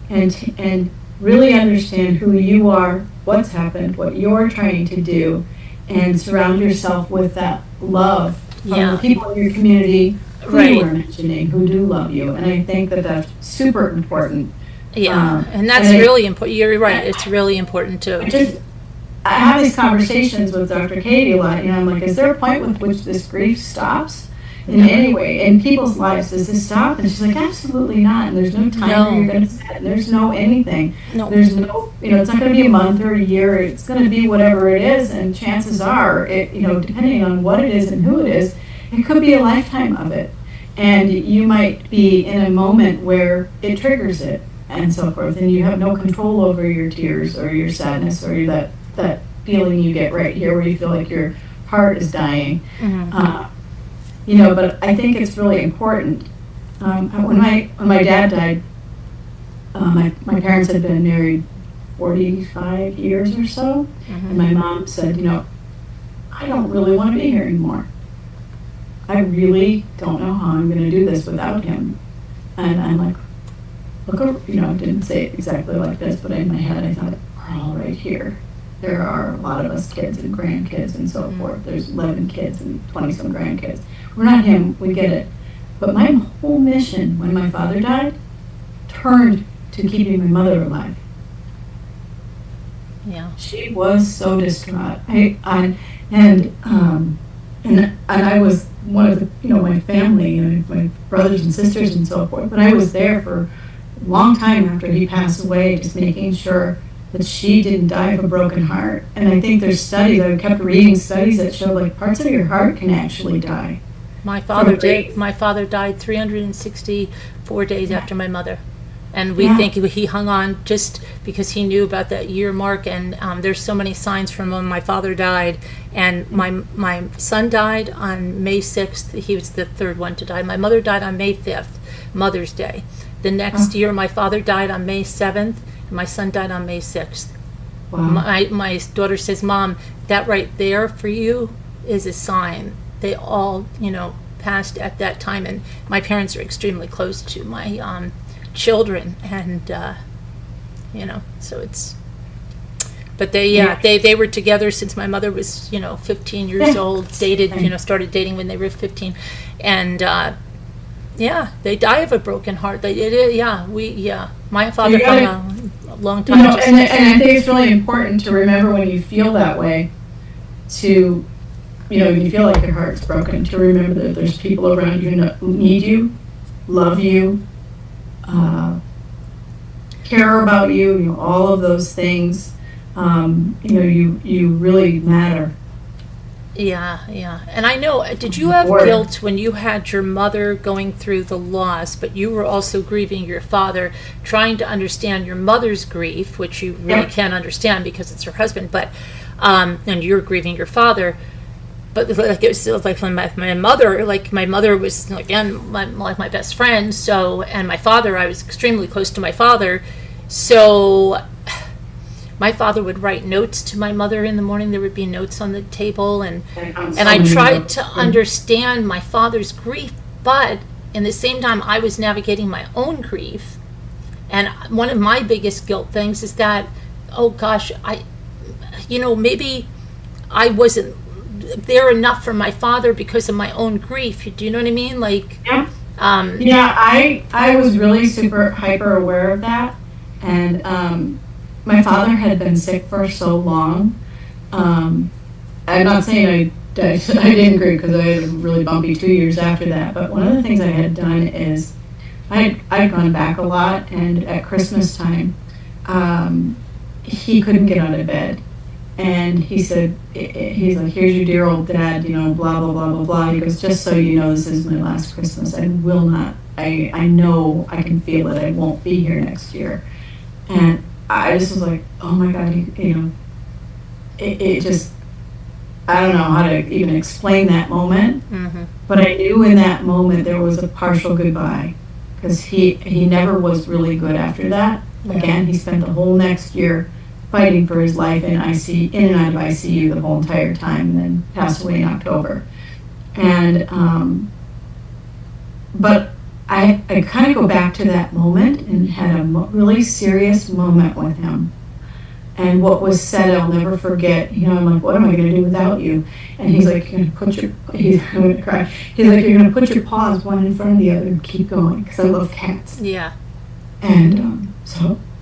and really understand who you are, what's happened, what you're trying to do, and surround yourself with that love from the people in your community who you were mentioning, who do love you. And I think that that's super important. Yeah, and that's really important. You're right. It's really important too. I have these conversations with Dr. Katie a lot. I'm like, is there a point with which this grief stops in any way in people's lives? Does this stop? And she's like, absolutely not. And there's no time where you're going to set. And there's no anything. There's no, it's not going to be a month or a year. It's going to be whatever it is. And chances are, depending on what it is and who it is, it could be a lifetime of it. And you might be in a moment where it triggers it and so forth. And you have no control over your tears or your sadness or that feeling you get right here where you feel like your heart is dying. But I think it's really important. When my dad died, my parents had been married 45 years or so, and my mom said, I don't really want to be here anymore. I really don't know how I'm going to do this without him. And I'm like, look, I didn't say it exactly like this, but in my head I thought, we're all right here. There are a lot of us kids and grandkids and so forth. There's 11 kids and 20-some grandkids. We're not him, we get it. But my whole mission when my father died turned to keeping my mother alive. Yeah. She was so distraught. And I was one of the, my family, my brothers and sisters and so forth, but I was there for long time after he passed away, just making sure that she didn't die of a broken heart. And I think there's studies, I kept reading studies that show like parts of your heart can actually die. My father did. My father died 364 days after my mother. And we think he hung on just because he knew about that year mark. And there's so many signs from when my father died. And my son died on May 6th. He was the third one to die. My mother died on May 5th, Mother's Day. The next year, my father died on May 7th. And my son died on May 6th. Wow. My daughter says, Mom, that right there for you is a sign. They all, passed at that time. And my parents are extremely close to my children. And, so it's... But they were together since my mother was, 15 years old, dated, started dating when they were 15. And, they die of a broken heart. My father hung on a long time. And I think it's really important to remember when you feel that way to, when you feel like your heart's broken, to remember that there's people around you who need you, love you, care about you, all of those things. You really matter. Yeah. And I know, did you have guilt when you had your mother going through the loss, but you were also grieving your father, trying to understand your mother's grief, which you really can't understand because it's her husband, but, and you're grieving your father. But like it was like when my mother was, again, my best friend, so, and my father, I was extremely close to my father, so my father would write notes to my mother in the morning. There would be notes on the table, and I tried to understand my father's grief, but in the same time, I was navigating my own grief. And one of my biggest guilt things is that, oh gosh, maybe I wasn't there enough for my father because of my own grief. Do you know what I mean? I was really super hyper aware of that, and my father had been sick for so long. I'm not saying I didn't grieve because I had a really bumpy 2 years after that, but one of the things I had done is I'd gone back a lot, and at Christmas time, he couldn't get out of bed. And he said, he's like, here's your dear old dad, blah, blah, blah, blah, blah. He goes, just so you know, this is my last Christmas. I will not, I know, I can feel it. I won't be here next year. And I just was like, oh my God, it just, I don't know how to even explain that moment. Mm-hmm. But I knew in that moment there was a partial goodbye, because he never was really good after that. Yeah. Again, he spent the whole next year fighting for his life in and out of ICU the whole entire time, and then passed away in October. And but I kind of go back to that moment and had a really serious moment with him. And what was said, I'll never forget. I'm like, what am I going to do without you? And he's like, I'm going to cry. He's like, you're going to put your paws one in front of the other and keep going, because I love cats. Yeah. And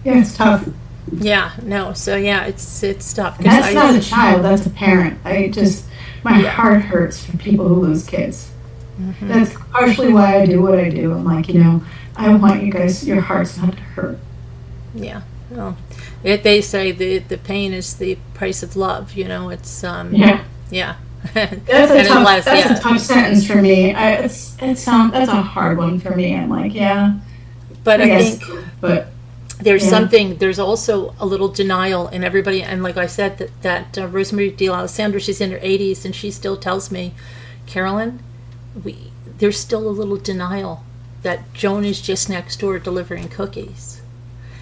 it's tough. Yeah, no, so it's tough. That's not a child, that's a parent. My heart hurts for people who lose kids. Mm-hmm. That's partially why I do what I do. I'm like, I want you guys, your hearts not to hurt. Yeah, well, they say the pain is the price of love, it's, yeah. That's a tough sentence for me. That's a hard one for me. I'm like, yeah. But I think, there's also a little denial in everybody, and like I said, that Rosemary DeAlessandro, she's in her 80s, and she still tells me, Carolyn, there's still a little denial that Joan is just next door delivering cookies.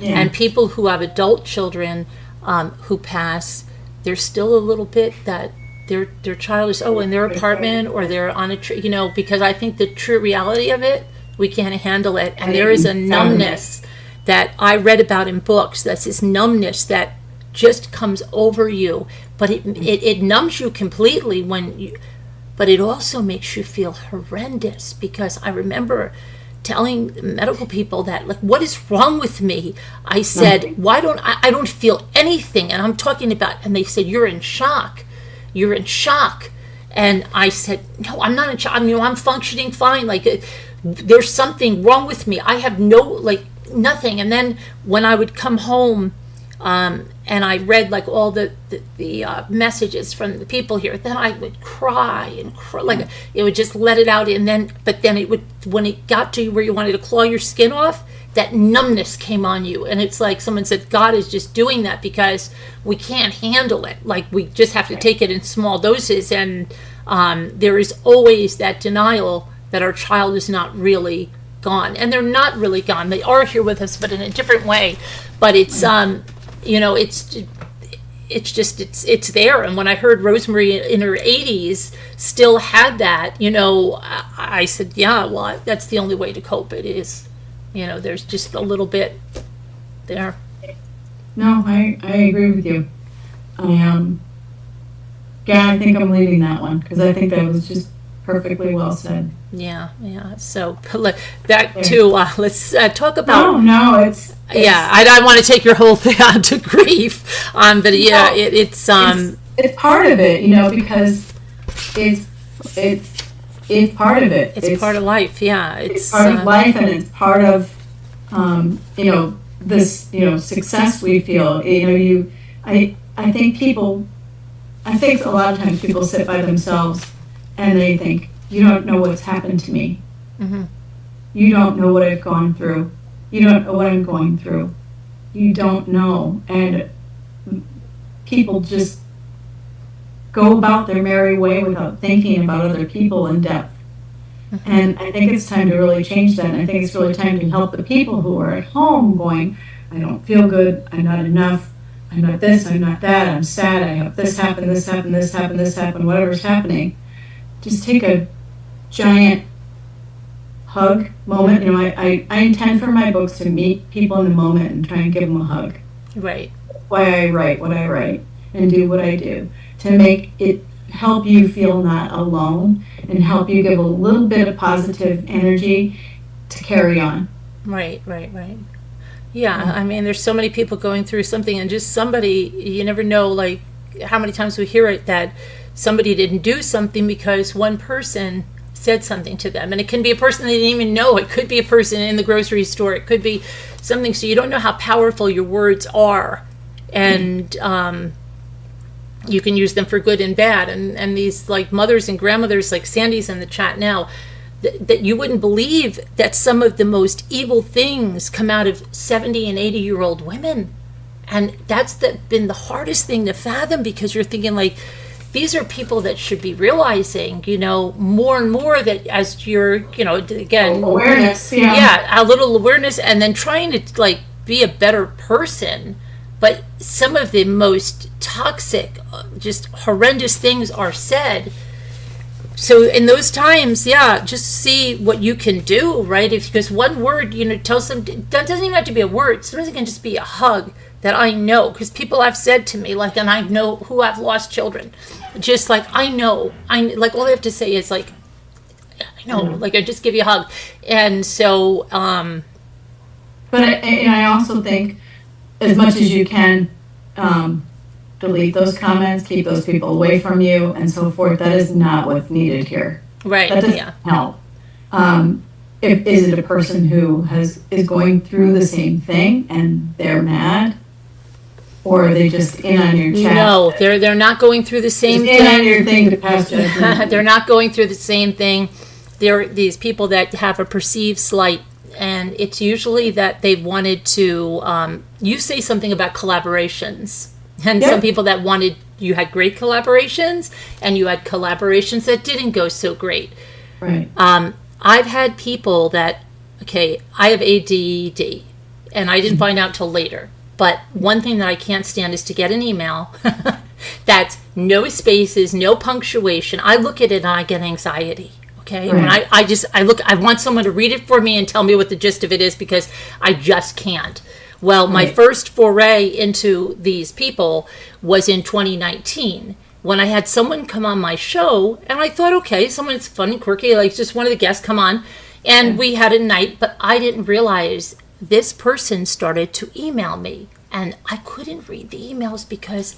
Yeah. And people who have adult children who pass, there's still a little bit that their child is in their apartment, or they're on a tree, because I think the true reality of it, we can't handle it, and there is a numbness that I read about in books. That's this numbness that just comes over you, but it numbs you completely but it also makes you feel horrendous, because I remember telling medical people that, like, what is wrong with me? I said, why don't I don't feel anything, and I'm talking about, and they said, you're in shock. And I said, no, I'm not in shock. I'm functioning fine. Like, there's something wrong with me. I have no, nothing. And then when I would come home, and I read like all the messages from the people here, then I would cry and cry, like it would just let it out. And then, but then it would, when it got to where you wanted to claw your skin off, that numbness came on you. And it's like someone said, God is just doing that because we can't handle it. Like we just have to take it in small doses. And there is always that denial that our child is not really gone. And they're not really gone. They are here with us, but in a different way. But it's, it's there. And when I heard Rosemary in her 80s still had that, I said, yeah, well, that's the only way to cope. It is, there's just a little bit there. No, I agree with you. I think I'm leaving that one because I think that was just perfectly well said. Yeah. So back to let's talk about. No, it's I want to take your whole thing on to grief, but yeah, it's part of it, because it's part of it. It's part of life. Yeah, it's part of life, and it's part of this success we feel. I think a lot of times people sit by themselves and they think, you don't know what's happened to me. Mm-hmm. You don't know what I've gone through. You don't know what I'm going through. You don't know. And people just go about their merry way without thinking about other people in depth. Mm-hmm. And I think it's time to really change that. And I think it's really time to help the people who are at home going, I don't feel good, I'm not enough, I'm not this, I'm not that, I'm sad, I have this happen, this happen, this happen, this happen, whatever's happening. Just take a giant hug moment. I intend for my books to meet people in the moment and try and give them a hug. Right. That's why I write what I write and do what I do, to make it help you feel not alone and help you give a little bit of positive energy to carry on. Right. Yeah, I mean, there's so many people going through something, and just somebody, you never know, like, how many times we hear it that somebody didn't do something because one person said something to them. And it can be a person they didn't even know. It could be a person in the grocery store. It could be something. So you don't know how powerful your words are. And you can use them for good and bad. And these, like, mothers and grandmothers, like Sandy's in the chat now, that you wouldn't believe that some of the most evil things come out of 70 and 80-year-old women. And that's been the hardest thing to fathom, because you're thinking, like, these are people that should be realizing, more and more that as you're, again, awareness, a little awareness, and then trying to, like, be a better person. But some of the most toxic, just horrendous things are said. So in those times, just see what you can do, right? Because one word, tell some, that doesn't even have to be a word. Sometimes it can just be a hug that I know, because people have said to me, like, and I know who have lost children, just like, I know, like, all they have to say is like, I know, like, I just give you a hug. And so, but I also think, as much as you can, delete those comments, keep those people away from you, and so forth. That is not what's needed here. Right. That doesn't help. Is it a person who is going through the same thing and they're mad, or are they just in on your chat? No, they're not going through the same thing. In on your thing to pass judgment. They're not going through the same thing. They're these people that have a perceived slight, and it's usually that they wanted to. You say something about collaborations. And some people that you had great collaborations, and you had collaborations that didn't go so great. Right. I've had people that, I have ADD, and I didn't find out till later. But one thing that I can't stand is to get an email that's no spaces, no punctuation. I look at it and I get anxiety. Okay. Right. And I want someone to read it for me and tell me what the gist of it is, because I just can't. Well, my first foray into these people was in 2019, when I had someone come on my show, and I thought, okay, someone's funny, quirky, like just one of the guests come on, and we had a night, but I didn't realize this person started to email me, and I couldn't read the emails because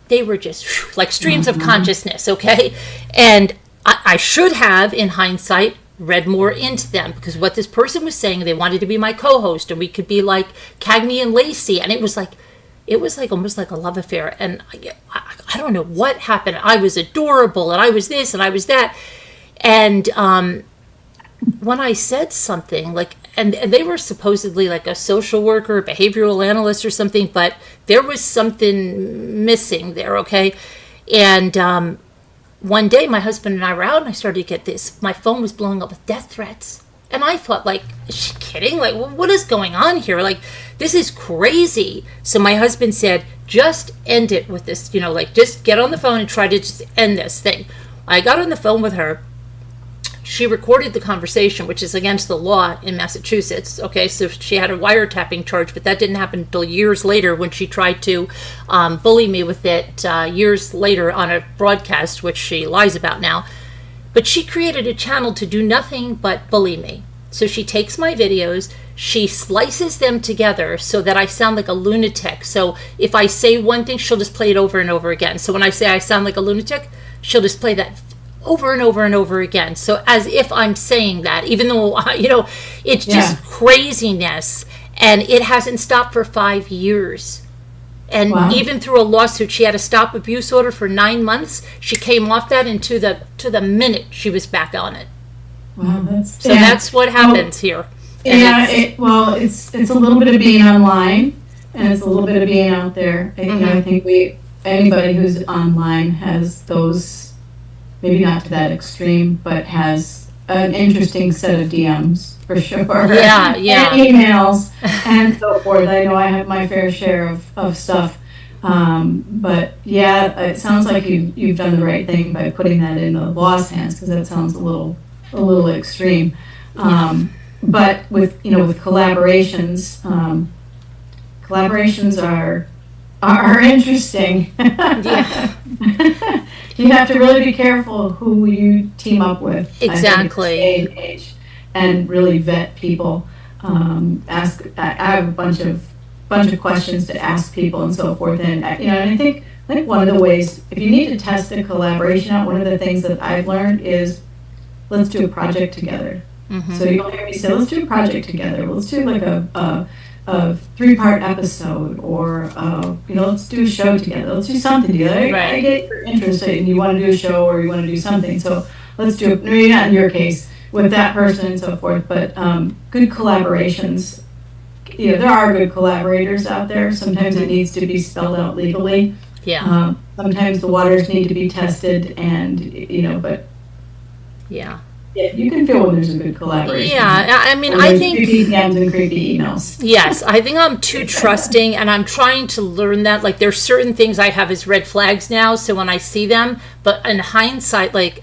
they were just like streams of consciousness, okay? And I should have, in hindsight, read more into them, because what this person was saying, they wanted to be my co-host and we could be like Cagney and Lacey, and it was like almost like a love affair. And I don't know what happened. I was adorable and I was this and I was that. And when I said something like, and they were supposedly like a social worker, behavioral analyst or something, but there was something missing there, okay? And one day my husband and I were out and I started to get this. My phone was blowing up with death threats. And I thought, like, is she kidding? Like, what is going on here? Like, this is crazy. So my husband said, just end it with this, like, just get on the phone and try to just end this thing. I got on the phone with her. She recorded the conversation, which is against the law in Massachusetts. Okay, so she had a wiretapping charge, but that didn't happen until years later when she tried to bully me with it years later on a broadcast, which she lies about now. But she created a channel to do nothing but bully me. So she takes my videos, she slices them together so that I sound like a lunatic. So if I say one thing, she'll just play it over and over again. So when I say I sound like a lunatic, she'll just play that over and over and over again. So as if I'm saying that, even though, it's just craziness. And it hasn't stopped for 5 years. And even through a lawsuit, she had a stop abuse order for 9 months. She came off that, and to the minute she was back on it. Wow, that's what happens here. And it's a little bit of being online, and it's a little bit of being out there. I think anybody who's online has those, maybe not to that extreme, but has an interesting set of DMs for sure. Yeah. And emails and so forth. I know I have my fair share of stuff. But yeah, it sounds like you've done the right thing by putting that in the law's hands, because that sounds a little extreme. But with collaborations, collaborations are interesting. Yeah. You have to really be careful who you team up with. Exactly. And really vet people. I have a bunch of questions to ask people and so forth. And I think one of the ways, if you need to test a collaboration out, one of the things that I've learned is, let's do a project together. Mm-hmm. So you'll hear me say, let's do a project together. Let's do like a 3-part episode, or let's do a show together. Let's do something together. Right. I get you're interested and you want to do a show or you want to do something. So let's do it. Maybe not in your case with that person and so forth, but good collaborations. There are good collaborators out there. Sometimes it needs to be spelled out legally. Yeah. Sometimes the waters need to be tested, and but yeah. Yeah, you can feel when there's a good collaboration. Yeah, I mean, I think creepy DMs and creepy emails. Yes, I think I'm too trusting, and I'm trying to learn that. Like, there's certain things I have as red flags now, so when I see them, but in hindsight, like,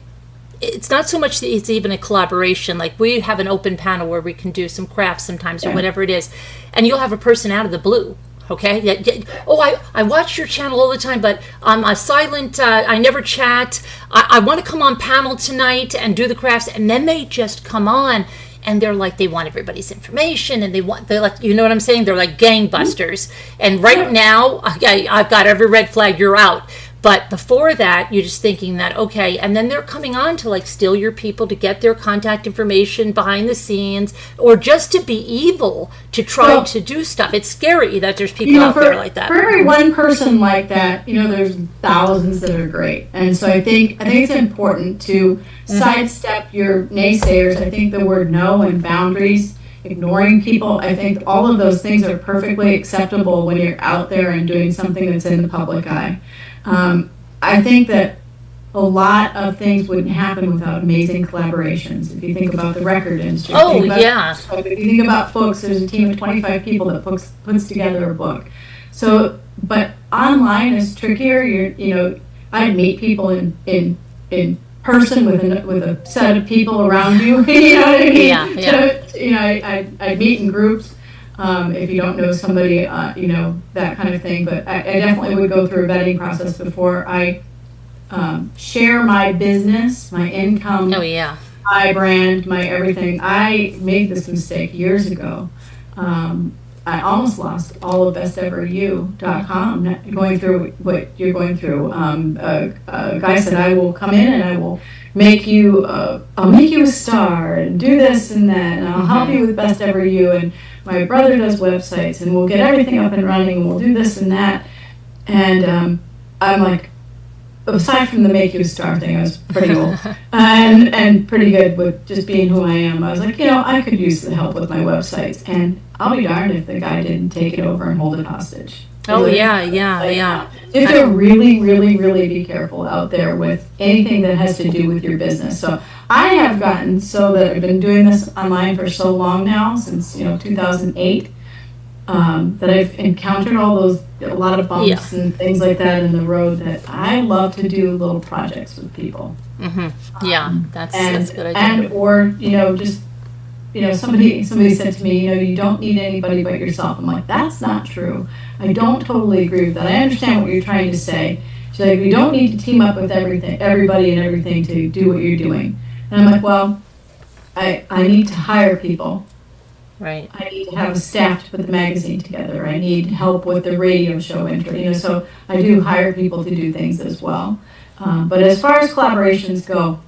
it's not so much that it's even a collaboration. Like, we have an open panel where we can do some crafts sometimes, or whatever it is, and you'll have a person out of the blue. Okay. I watch your channel all the time, but I'm a silent. I never chat. I want to come on panel tonight and do the crafts, and then they just come on, and they're like, they want everybody's information, and they're like, you know what I'm saying? They're like gangbusters. And right now, I've got every red flag. You're out. But before that, you're just thinking that, okay, and then they're coming on to like steal your people, to get their contact information behind the scenes, or just to be evil, to try to do stuff. It's scary that there's people out there like that. For every one person like that, there's thousands that are great. And so I think it's important to sidestep your naysayers. I think the word no and boundaries, ignoring people, I think all of those things are perfectly acceptable when you're out there and doing something that's in the public eye. I think that a lot of things wouldn't happen without amazing collaborations. If you think about the record industry. If you think about books, there's a team of 25 people that puts together a book. So, but online is trickier. I'd meet people in person with a set of people around you. You know what I mean? Yeah. I'd meet in groups. If you don't know somebody, that kind of thing. But I definitely would go through a vetting process before I share my business, my income, my brand, my everything. I made this mistake years ago. I almost lost all of besteveryou.com going through what you're going through. A guy said, I will come in and I will I'll make you a star and do this and that, and I'll help you with Best Ever You, and my brother does websites, and we'll get everything up and running, and we'll do this and that. And I'm like, aside from the make you a star thing, I was pretty old and pretty good with just being who I am. I was like, I could use the help with my websites, and I'll be darned if the guy didn't take it over and hold it hostage. Oh, yeah. You have to really, really, really be careful out there with anything that has to do with your business. So I have gotten so that I've been doing this online for so long now, since 2008, that I've encountered a lot of bumps and things like that in the road, that I love to do little projects with people. Yeah, that's a good idea. And or just somebody said to me, you don't need anybody but yourself. I'm like, that's not true. I don't totally agree with that. I understand what you're trying to say. She's like, you don't need to team up with everybody and everything to do what you're doing. And I'm like, well, I need to hire people. Right. I need to have a staff to put the magazine together. I need help with the radio show intro. So I do hire people to do things as well. But as far as collaborations go,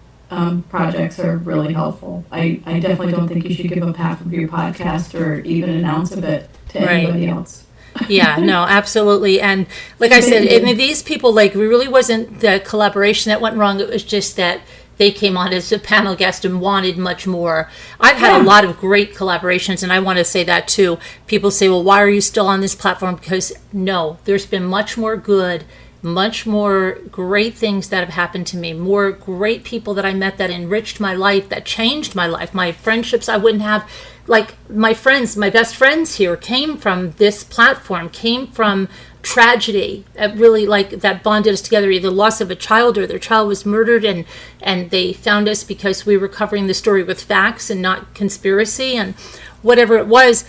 projects are really helpful. I definitely don't think you should give up half of your podcast or even an ounce of it to anybody else. Yeah, no, absolutely. And like I said, these people, it really wasn't the collaboration that went wrong. It was just that they came on as a panel guest and wanted much more. I've had a lot of great collaborations, and I want to say that too. People say, well, why are you still on this platform? Because no, there's been much more good, much more great things that have happened to me, more great people that I met that enriched my life, that changed my life, my friendships I wouldn't have. Like my friends, my best friends here came from this platform, came from tragedy, really that bonded us together, either loss of a child or their child was murdered, and they found us because we were covering the story with facts and not conspiracy, and whatever it was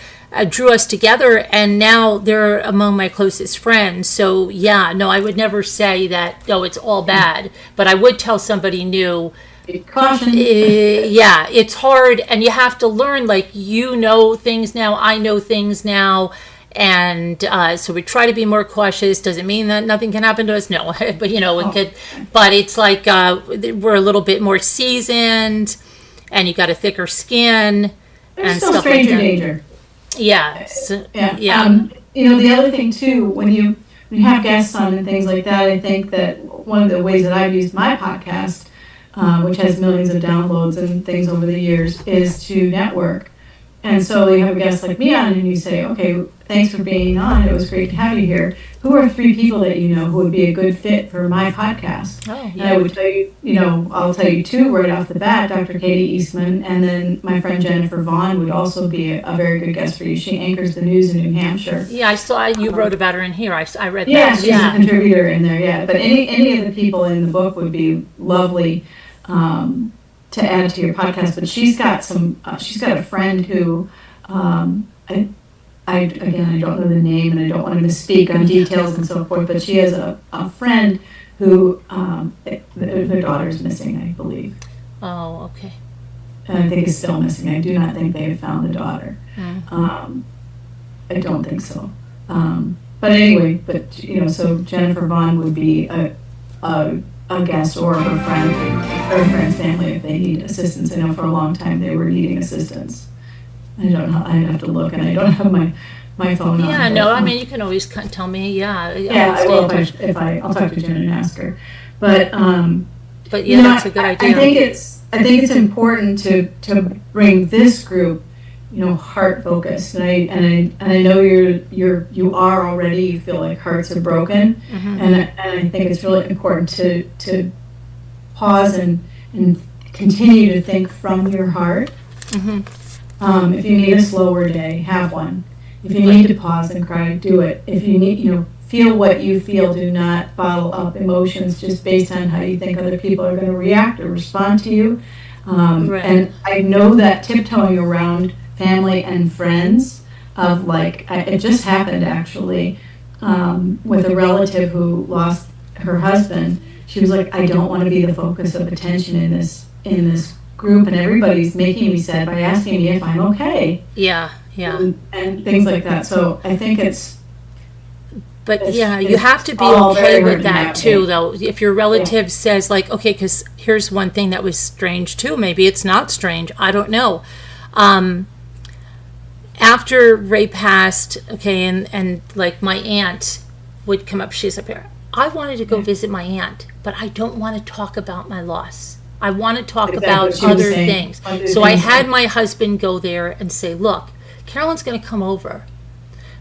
drew us together, and now they're among my closest friends. So yeah, no, I would never say that, it's all bad, but I would tell somebody new, caution. Yeah, it's hard, and you have to learn, things now, I know things now, and so we try to be more cautious. Does it mean that nothing can happen to us? No, but it could. But it's like we're a little bit more seasoned, and you got a thicker skin. There's and still stuff stranger like that. danger. Yeah. The other thing too, when you have guests on and things like that, I think that one of the ways that I've used my podcast, which has millions of downloads and things over the years, is to network. And so you have a guest like me on, and you say, okay, thanks for being on. It was great to have you here. Who are 3 people that you know who would be a good fit for my podcast? Oh, yeah. And I would tell you, I'll tell you 2 right off the bat, Dr. Katie Eastman, and then my friend Jennifer Vaughn would also be a very good guest for you. She anchors the news in New Hampshire. Yeah, I saw you wrote about her in here. I read that. Yeah, she's a contributor in there, yeah. But any of the people in the book would be lovely to add to your podcast. But she's got a friend who, I don't know the name, and I don't want to misspeak on details and so forth, but she has a friend who, their daughter's missing, I believe. Oh, okay. And I think is still missing. I do not think they have found the daughter. I don't think so. But anyway, so Jennifer Vaughn would be a guest, or her friend, or her friend's family, if they need assistance. I know for a long time they were needing assistance. I don't know. I have to look, and I don't have my phone on. Yeah, no, I mean, you can always tell me. Yeah, yeah, I will if I'll talk to Jen and ask her. But yeah, that's a good idea. I think it's important to bring this group, heart focused, and I know you are already. You feel like hearts are broken, and I think it's really important to pause and continue to think from your heart. If you need a slower day, have one. If you need to pause and cry, do it. If you need, feel what you feel. Do not bottle up emotions just based on how you think other people are going to react or respond to you. Right. And I know that tiptoeing around family and friends of it just happened actually with a relative who lost her husband. She was like, I don't want to be the focus of attention in this group, and everybody's making me sad by asking me if I'm okay. Yeah, Yeah. and things like that. So I think But yeah, you have to be all okay very hard with to that navigate. too, though. If your relative says, like, okay, because here's one thing that was strange too. Maybe it's not strange. I don't know. After Ray passed, okay, and like my aunt would come up. She's up here. I wanted to go visit my aunt, but I don't want to talk about my loss. I want to talk Exactly about what she was other saying. things. Other So I things. had my husband go there and say, look, Carolyn's going to come over.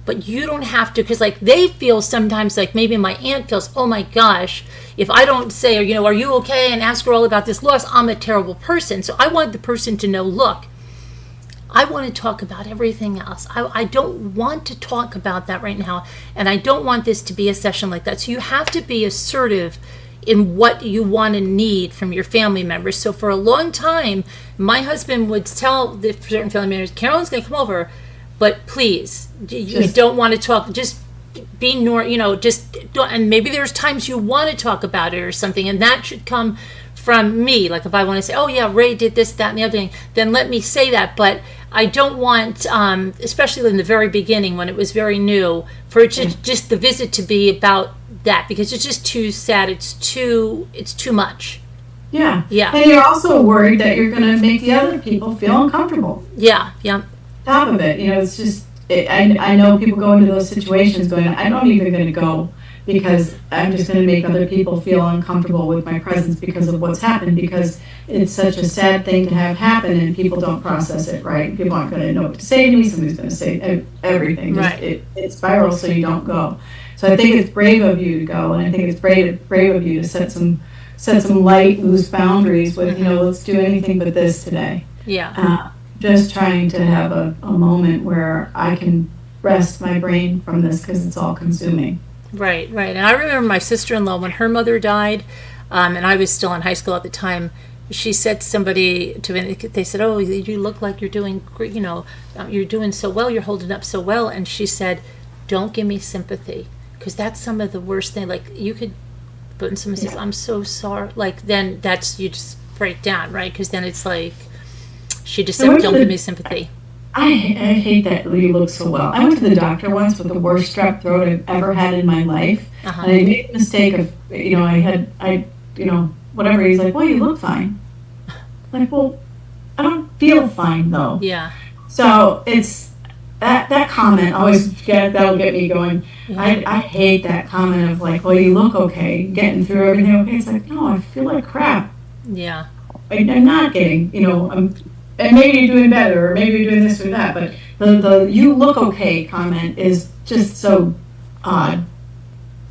But you don't have to, because like they feel sometimes like maybe my aunt feels, oh my gosh, if I don't say, or, are you okay, and ask her all about this loss, I'm a terrible person. So I want the person to know, look, I want to talk about everything else. I don't want to talk about that right now. And I don't want this to be a session like that. So you have to be assertive in what you want and need from your family members. So for a long time, my husband would tell the certain family members, Carolyn's going to come over, but please, you don't want to talk, just be just don't, and maybe there's times you want to talk about it or something, and that should come from me. Like if I want to say, oh yeah, Ray did this, that, and the other thing, then let me say that. But I don't want, especially in the very beginning when it was very new, for it to, just the visit to be about that, because it's just too sad. It's too much. Yeah. Yeah. And you're also worried that you're going to make the other people feel uncomfortable. Yeah. Yeah. Top of it, it's just, I know people go into those situations going, I'm not even going to go because I'm just going to make other people feel uncomfortable with my presence because of what's happened, because it's such a sad thing to have happen and people don't process it right. People aren't going to know what to say to me. Somebody's going to say everything. Right. It spirals, so you don't go. So I think it's brave of you to go, and I think it's brave of you to set some light, loose boundaries with, let's do anything but this today. Yeah. Just trying to have a moment where I can rest my brain from this because it's all consuming. Right. And I remember my sister-in-law, when her mother died, and I was still in high school at the time, she said to somebody, they said, oh, you look like you're doing great, you're doing so well, you're holding up so well. And she said, don't give me sympathy, because that's some of the worst thing. Like you could, but when someone says, I'm so sorry, like then you just break down, right? Because then it's like, she just said, don't give me sympathy. I hate that you look so well. I went to the doctor once with the worst strep throat I've ever had in my life. Uh-huh. And I made the mistake of, whatever. He's like, well, you look fine. Like, well, I don't feel fine though. Yeah. So it's that comment that'll get me going. Yeah. I hate that comment of like, well, you look okay, getting through everything okay. It's like, no, I feel like crap. Yeah. I'm not getting, and maybe you're doing better, or maybe you're doing this or that, but the you look okay comment is just so odd.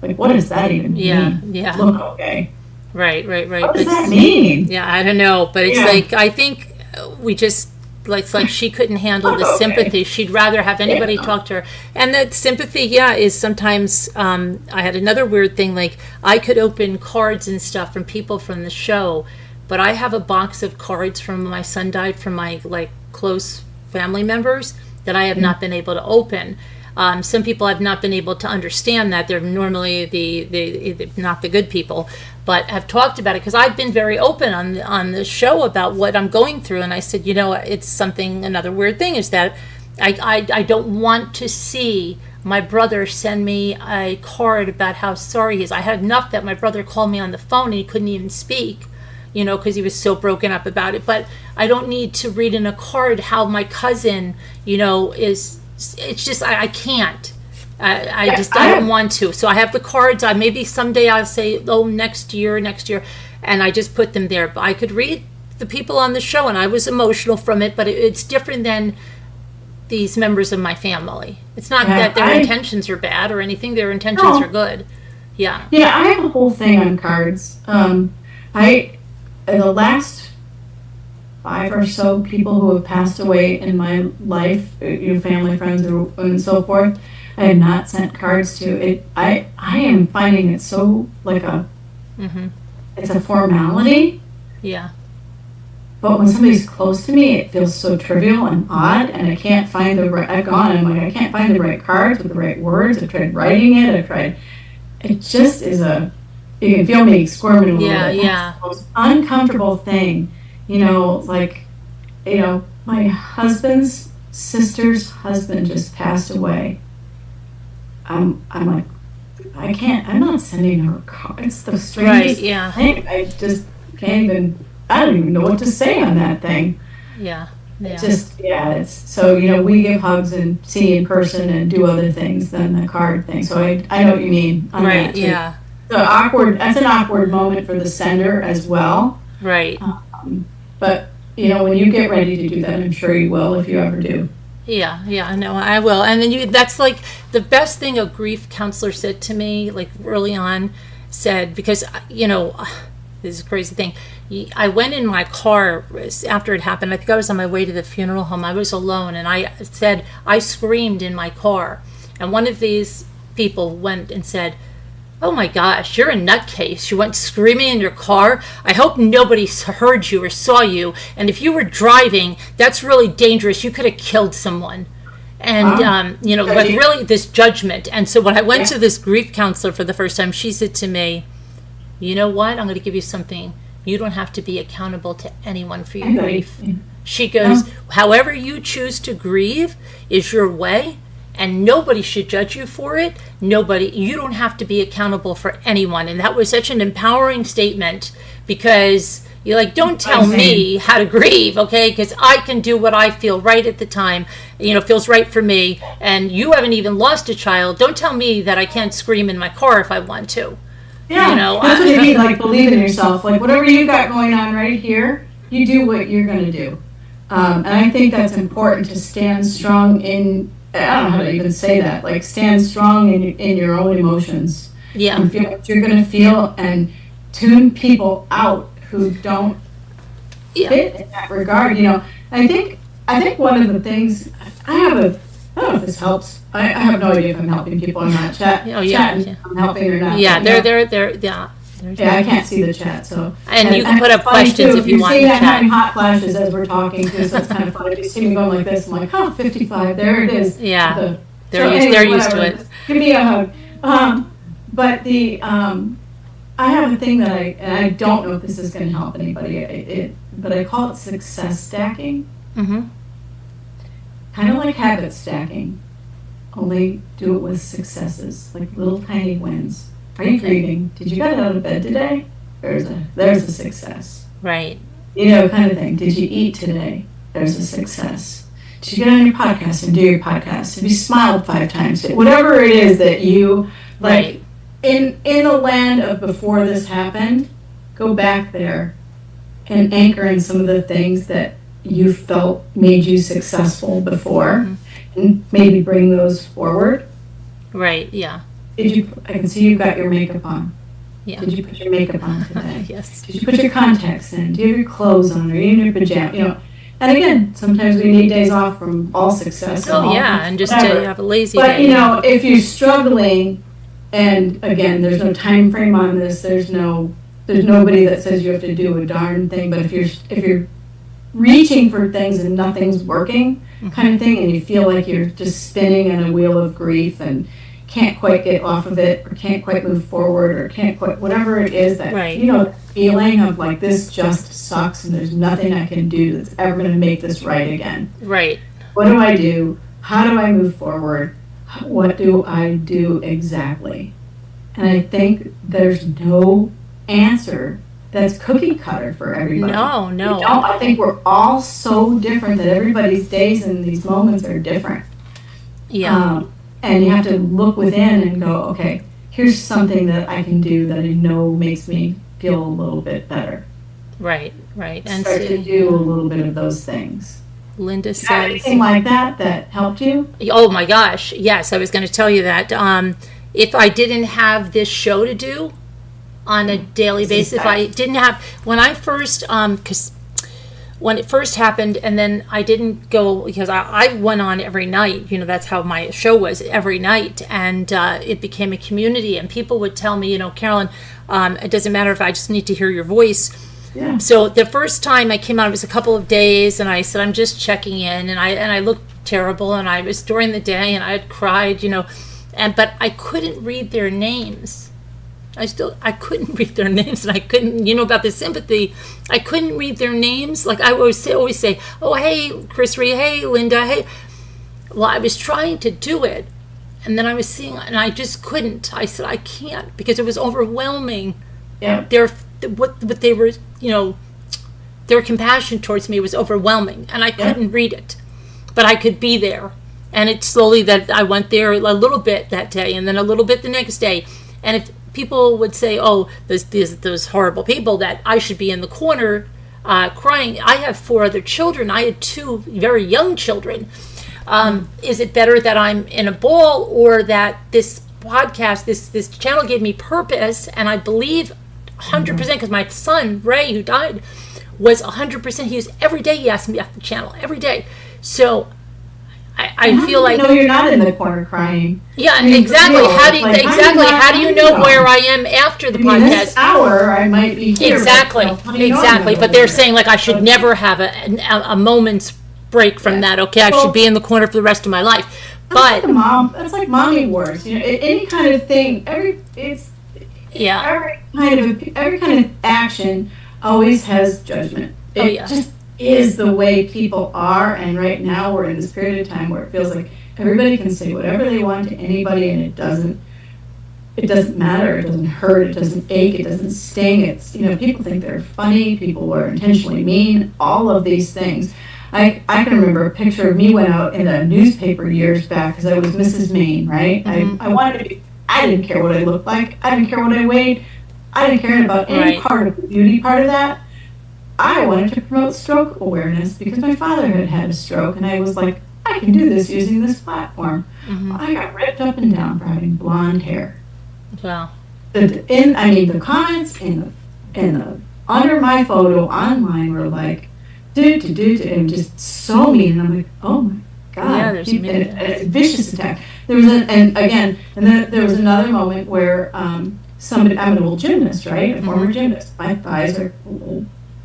Like, what does that even mean? Yeah. Look okay. Right. What does that mean? Yeah, I don't know, but it's like, I think we just, it's like she couldn't handle the sympathy. She'd rather have anybody talk to her. And that sympathy, is sometimes, I had another weird thing, like I could open cards and stuff from people from the show, but I have a box of cards from my son died from my close family members that I have not been able to open. Some people have not been able to understand that. They're normally the not the good people, but have talked about it, because I've been very open on the show about what I'm going through. And I said, it's something, another weird thing is that I don't want to see my brother send me a card about how sorry he is. I had enough that my brother called me on the phone and he couldn't even speak, because he was so broken up about it. But I don't need to read in a card how my cousin, is. It's just, I can't. I don't want to. So I have the cards. Maybe someday I'll say, oh, next year, and I just put them there. But I could read the people on the show, and I was emotional from it, but it's different than these members of my family. It's not that their intentions are bad or anything. Their intentions are good. Yeah. Yeah, I have a whole thing on cards. In the last 5 or so people who have passed away in my life, family, friends, and so forth, I have not sent cards to. I am finding it so like it's a formality. Yeah. But when somebody's close to me, it feels so trivial and odd, and I can't find the right. I can't find the right cards with the right words. I've tried writing it. It just is you can feel me squirming a little bit. Yeah. It's the most uncomfortable thing. My husband's sister's husband just passed away. I'm like, I'm not sending her a card. It's the strangest thing. I just can't even, I don't even know what to say on that thing. Yeah. It's so, we give hugs and see in person and do other things than the card thing. So I know what you mean on that too. Yeah. So that's an awkward moment for the sender as well. Right. But, when you get ready to do that, I'm sure you will if you ever do. Yeah, no, I will. And then that's like the best thing a grief counselor said to me, like early on, because, this is a crazy thing. I went in my car after it happened. I think I was on my way to the funeral home. I was alone, and I screamed in my car. And one of these people went and said, "Oh my gosh, you're a nutcase. You went screaming in your car. I hope nobody heard you or saw you. And if you were driving, that's really dangerous. You could have killed someone." And, like really this judgment. And so when I went to this grief counselor for the first time, she said to me, "You know what? I'm going to give you something. You don't have to be accountable to anyone for your grief." She goes, "However you choose to grieve is your way. And nobody should judge you for it. You don't have to be accountable for anyone." And that was such an empowering statement, because you're like, don't tell me how to grieve, okay? Because I can do what I feel right at the time, feels right for me. And you haven't even lost a child. Don't tell me that I can't scream in my car if I want to. Yeah, that's what you mean, like believe in yourself. Like whatever you got going on right here, you do what you're going to do. And I think that's important to stand strong in, I don't know how to even say that, like stand strong in your own emotions. Yeah. And feel what you're going to feel and tune people out who don't fit in that regard. I think one of the things, I don't know if this helps. I have no idea if I'm helping people or not. Chatting, I'm helping or not. Yeah, they're I can't see the chat, so. And you can put up questions if you want in the the chat. I'm chat. having hot flashes as we're talking too, so it's kind of funny. You see me going like this, I'm like, 55, there it is. Yeah, they're used to it. Give me a hug. But I have a thing that I don't know if this is going to help anybody, but I call it success stacking. Mm-hmm. Kind of like habit stacking, only do it with successes, like little tiny wins. Are you grieving? Did you get out of bed today? There's a success. Right. Kind of thing. Did you eat today? There's a success. Did you get on your podcast and do your podcast? Have you smiled 5 times? Whatever it is that you like. Right. In a land of before this happened, go back there and anchor in some of the things that you felt made you successful before, and maybe bring those forward. Right, yeah. I can see you've got your makeup on. Yeah. Did you put your makeup on today? Yes. Did you put your contacts in? Do you have your clothes on? Are you in your pajamas? And again, sometimes we need days off from all success. And just to have a lazy day. But, if you're struggling, and again, there's no time frame on this, there's nobody that says you have to do a darn thing, but if you're reaching for things and nothing's working, kind of thing, and you feel like you're just spinning in a wheel of grief and can't quite get off of it, or can't quite move forward, or can't quite, whatever it is that, right. Feeling of like, this just sucks and there's nothing I can do that's ever going to make this right again. Right. What do I do? How do I move forward? What do I do exactly? And I think there's no answer that's cookie cutter for everybody. No. I think we're all so different that everybody's days and these moments are different. Yeah. And you have to look within and go, okay, here's something that I can do that I know makes me feel a little bit better. Right. And start to do a little bit of those things. Linda says, anything like that helped you? Oh my gosh, yes, I was going to tell you that. If I didn't have this show to do on a daily basis, if I didn't have, when I first, because when it first happened, and then I didn't go, because I went on every night, that's how my show was, every night, and it became a community, and people would tell me, Carolyn, it doesn't matter if I just need to hear your voice. Yeah. So the first time I came out, it was a couple of days, and I said, I'm just checking in, and I looked terrible, and I was during the day, and I had cried, but I couldn't read their names. I couldn't read their names, and I couldn't, about the sympathy. I couldn't read their names. Like I always say, oh, hey, Chris Ree, hey, Linda, hey. Well, I was trying to do it, and then I was seeing, and I just couldn't. I said, I can't, because it was overwhelming. Yeah. What they were, their compassion towards me was overwhelming, and I couldn't read it, but I could be there. And it's slowly that I went there a little bit that day, and then a little bit the next day. And if people would say, oh, those horrible people, that I should be in the corner crying. I have 4 other children. I had 2 very young children. Is it better that I'm in a ball, or that this podcast, this channel gave me purpose? And I believe 100%, because my son, Ray, who died, was 100%. He was, every day he asked me about the channel, every day. So I feel like, no, you're not in the corner crying. Yeah, I mean, exactly. How do you know where I am after the podcast? This hour, I might be here. Exactly. But they're saying like I should never have a moment's break from that. Okay, I should be in the corner for the rest of my life. But that's like mommy wars. Any kind of thing. Every kind of action always has judgment. It just is the way people are, and right now we're in this period of time where it feels like everybody can say whatever they want to anybody, and it doesn't matter, it doesn't hurt, it doesn't ache, it doesn't sting. It's people think they're funny, people are intentionally mean, all of these things. I can remember a picture of me went out in a newspaper years back because I was Mrs. Maine, right? I wanted to be, I didn't care what I looked like, I didn't care what I weighed, I didn't care about any part of the beauty part of that. I wanted to promote stroke awareness because my father had a stroke, and I was like, I can do this using this platform. I got ripped up and down for having blonde hair. Wow. The comments and the under my photo online were like, and just so mean. And I'm like, oh my God. Yeah, there's a vicious attack. There was there was another moment where I'm an old gymnast, right? A former gymnast. My thighs are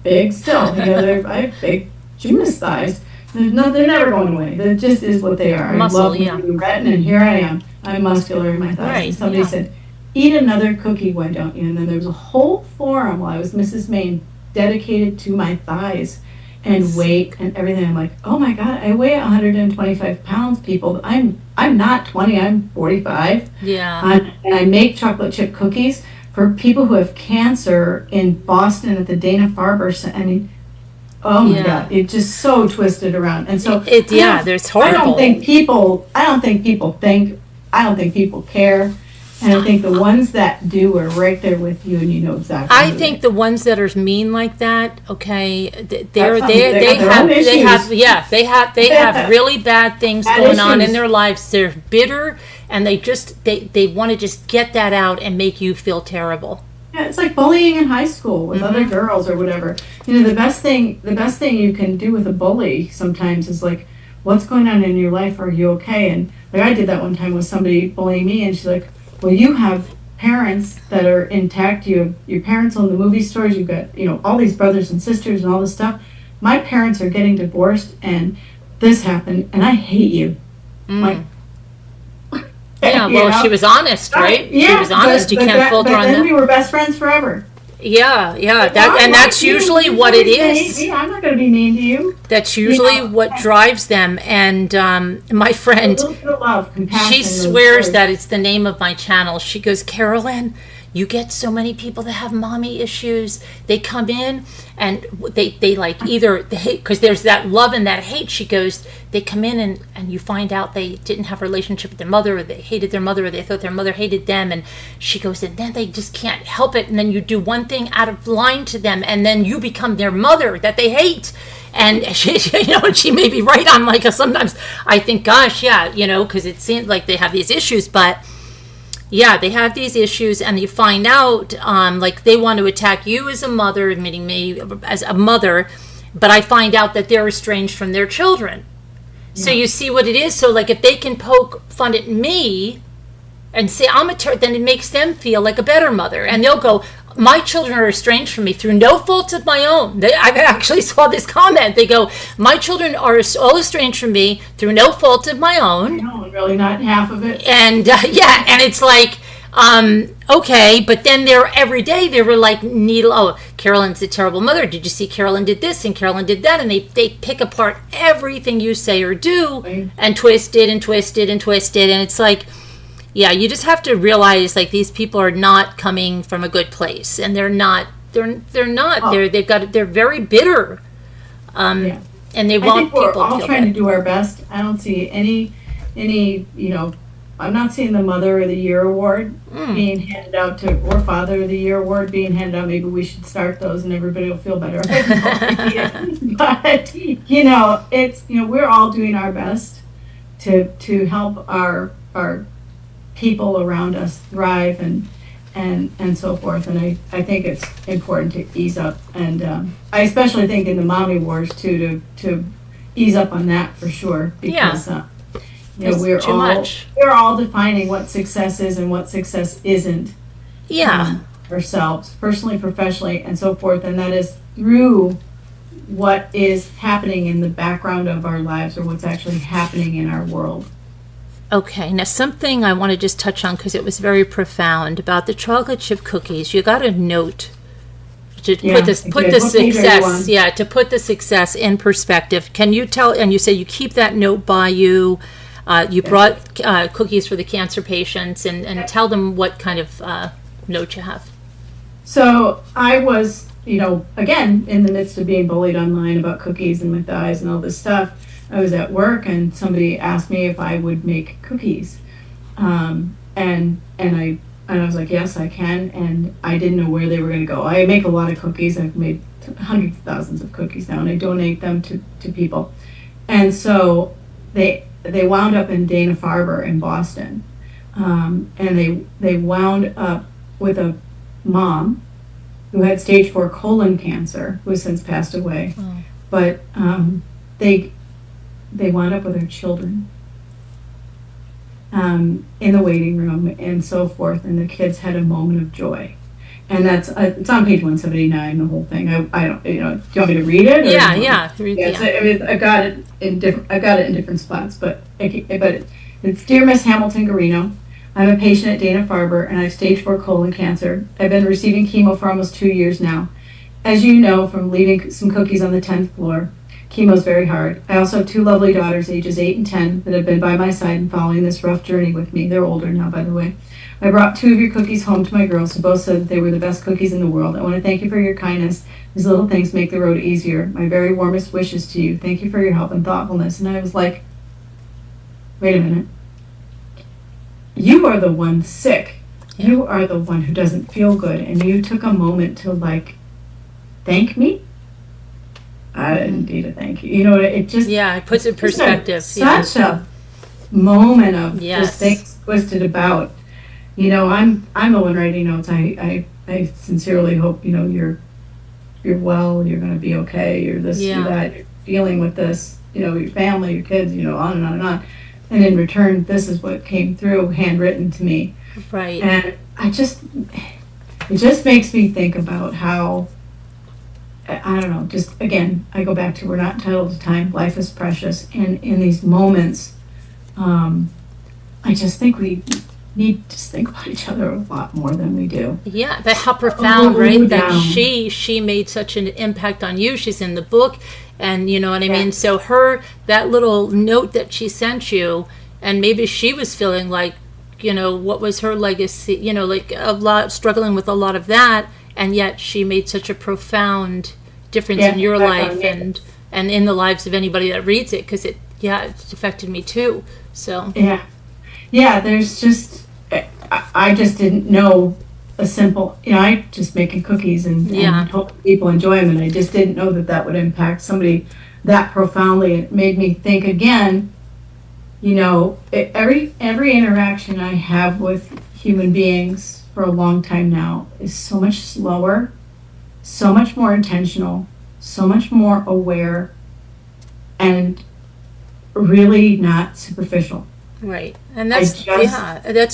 big still. I have big gymnast thighs. They're never going away. That just is what they are. Muscle, I love being red, and here I am. I'm muscular in my thighs. Right, and somebody said, eat another cookie, why don't you? And then there was a whole forum while I was Mrs. Maine dedicated to my thighs and weight and everything. I'm like, oh my God, I weigh 125 pounds, people. I'm not 20, I'm 45. Yeah. And I make chocolate chip cookies for people who have cancer in Boston at the Dana-Farber Center. I mean, oh my God, it's just so twisted around. And so there's horrible. I don't think people care. And I think the ones that do are right there with you, and you know exactly. I think the ones that are mean like that, okay, they have really bad things going on in their lives. They're bitter, and they want to just get that out and make you feel terrible. Yeah, it's like bullying in high school with other girls or whatever. The best thing you can do with a bully sometimes is like, what's going on in your life? Are you okay? And like I did that one time with somebody bullying me, and she's like, well, you have parents that are intact. You have your parents own the movie stores. You've got, all these brothers and sisters and all this stuff. My parents are getting divorced, and this happened, and I hate you. Like, she was honest, right? She was honest. You can't fault her on that. Then we were best friends forever. Yeah. That's usually what it is. I'm not going to be mean to you. That's usually what drives them. And my friend, she swears that it's the name of my channel. She goes, Carolyn, you get so many people that have mommy issues. They come in and they like either they hate, because there's that love and that hate. She goes, they come in and you find out they didn't have a relationship with their mother, or they hated their mother, or they thought their mother hated them. And she goes, and then they just can't help it. And then you do one thing out of line to them, and then you become their mother that they hate. And she may be right. I'm like, sometimes I think, gosh, because it seems like they have these issues, but yeah, they have these issues, and you find out, like they want to attack you as a mother, admitting me as a mother, but I find out that they're estranged from their children. Yeah. So you see what it is. So like if they can poke fun at me and say I'm then it makes them feel like a better mother, and they'll go, my children are estranged from me through no fault of my own. I actually saw this comment. They go, my children are all estranged from me through no fault of my own. No, really not half of it. And and it's like, Okay, but then every day they were like, Carolyn's a terrible mother. Did you see Carolyn did this and Carolyn did that? And they pick apart everything you say or do and twist it and twist it and twist it. And it's like, yeah, you just have to realize like these people are not coming from a good place, and they're not. They're very bitter, and they want people to feel we're all trying to do our best. I don't see any I'm not seeing the Mother of the Year award being handed out or Father of the Year award being handed out. Maybe we should start those and everybody will feel better. But it's we're all doing our best to help our people around us thrive and so forth. And I think it's important to ease up, and I especially think in the mommy wars too to ease up on that for sure, because we're all defining what success is and what success isn't. Ourselves, personally, professionally, and so forth, and that is through what is happening in the background of our lives, or what's actually happening in our world. Okay, now something I want to just touch on because it was very profound about the chocolate chip cookies. You got a note to put the success in perspective. Can you tell? And you say you keep that note by you. You brought cookies for the cancer patients, and tell them what kind of note you have. So I was, again, in the midst of being bullied online about cookies and my thighs and all this stuff. I was at work and somebody asked me if I would make cookies, and I was like, yes, I can. And I didn't know where they were going to go. I make a lot of cookies. I've made hundreds of thousands of cookies now, and I donate them to people. And so they wound up in Dana-Farber in Boston, and they wound up with a mom who had stage 4 colon cancer, who has since passed away. But they wound up with her children in the waiting room and so forth, and the kids had a moment of joy. And that's it's on page 179, the whole thing. I don't, do you want me to read it? I got it in different spots, but it's Dear Miss Hamilton-Guarino, I'm a patient at Dana-Farber, and I have stage 4 colon cancer. I've been receiving chemo for almost 2 years now. As you know from leaving some cookies on the 10th floor, chemo is very hard. I also have 2 lovely daughters, ages 8 and 10, that have been by my side and following this rough journey with me. They're older now, by the way. I brought 2 of your cookies home to my girls, who both said that they were the best cookies in the world. I want to thank you for your kindness. These little things make the road easier. My very warmest wishes to you. Thank you for your help and thoughtfulness. And I was like, wait a minute. You are the one sick. Yeah. You are the one who doesn't feel good. And you took a moment to thank me? I didn't need a thank you. It just... Yeah, it puts it in perspective. Such a moment of just things twisted about. I'm the one writing notes. I sincerely hope, you're well, you're going to be okay, you're this, you're that, you're dealing with this, your family, your kids, on and on and on. And in return, this is what came through, handwritten to me. Right. And it just makes me think about how, I don't know, just again, I go back to we're not entitled to time, life is precious. And in these moments, I just think we need to think about each other a lot more than we do. Yeah, but how profound, right? That she made such an impact on you. She's in the book, and you know what I mean? So that little note that she sent you, and maybe she was feeling like, what was her legacy, struggling with a lot of that, and yet she made such a profound difference in your life and in the lives of anybody that reads it, because it affected me too. So there's just, I just didn't know a simple, I just making cookies and hope people enjoy them, and I just didn't know that would impact somebody that profoundly. It made me think again, every interaction I have with human beings for a long time now is so much slower, so much more intentional, so much more aware, and really not superficial. Right. And that's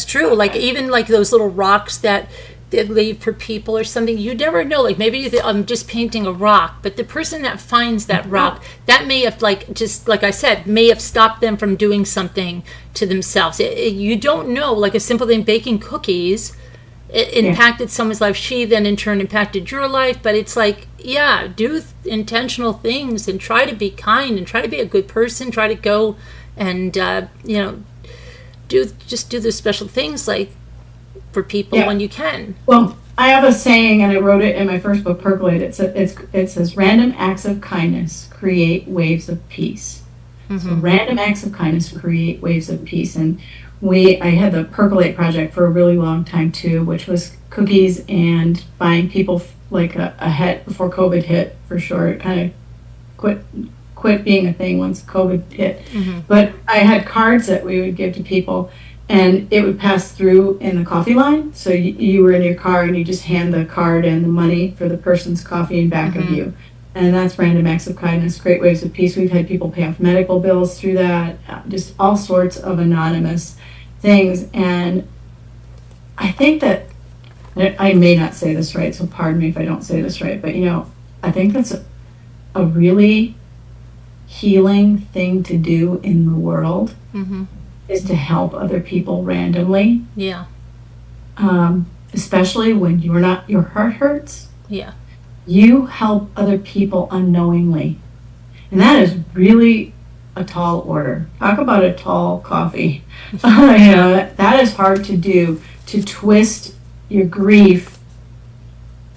true. Like even like those little rocks that they leave for people or something. You never know. Like maybe I'm just painting a rock, but the person that finds that rock, that may have, like, just like I said, may have stopped them from doing something to themselves. You don't know. Like a simple thing, baking cookies, it impacted someone's life. She then in turn impacted your life. But it's like, yeah, do intentional things and try to be kind and try to be a good person. Try to go and do the special things like for people when you can. Well, I have a saying, and I wrote it in my first book, Percolate. It says, random acts of kindness create waves of peace. Mm-hmm. So random acts of kindness create waves of peace. And I had the Percolate project for a really long time too, which was cookies and buying people like a hit before COVID hit, for sure. It kind of quit being a thing once COVID hit. Mm-hmm. But I had cards that we would give to people, and it would pass through in the coffee line. So you were in your car and you just hand the card and the money for the person's coffee in back of you. And that's random acts of kindness, great waves of peace. We've had people pay off medical bills through that, just all sorts of anonymous things. And I think that, I may not say this right, so pardon me if I don't say this right, but I think that's a really healing thing to do in the world. Mm-hmm. Is to help other people randomly. Yeah. Especially when your heart hurts. Yeah. You help other people unknowingly. And that is really a tall order. Talk about a tall coffee. That is hard to do, to twist your grief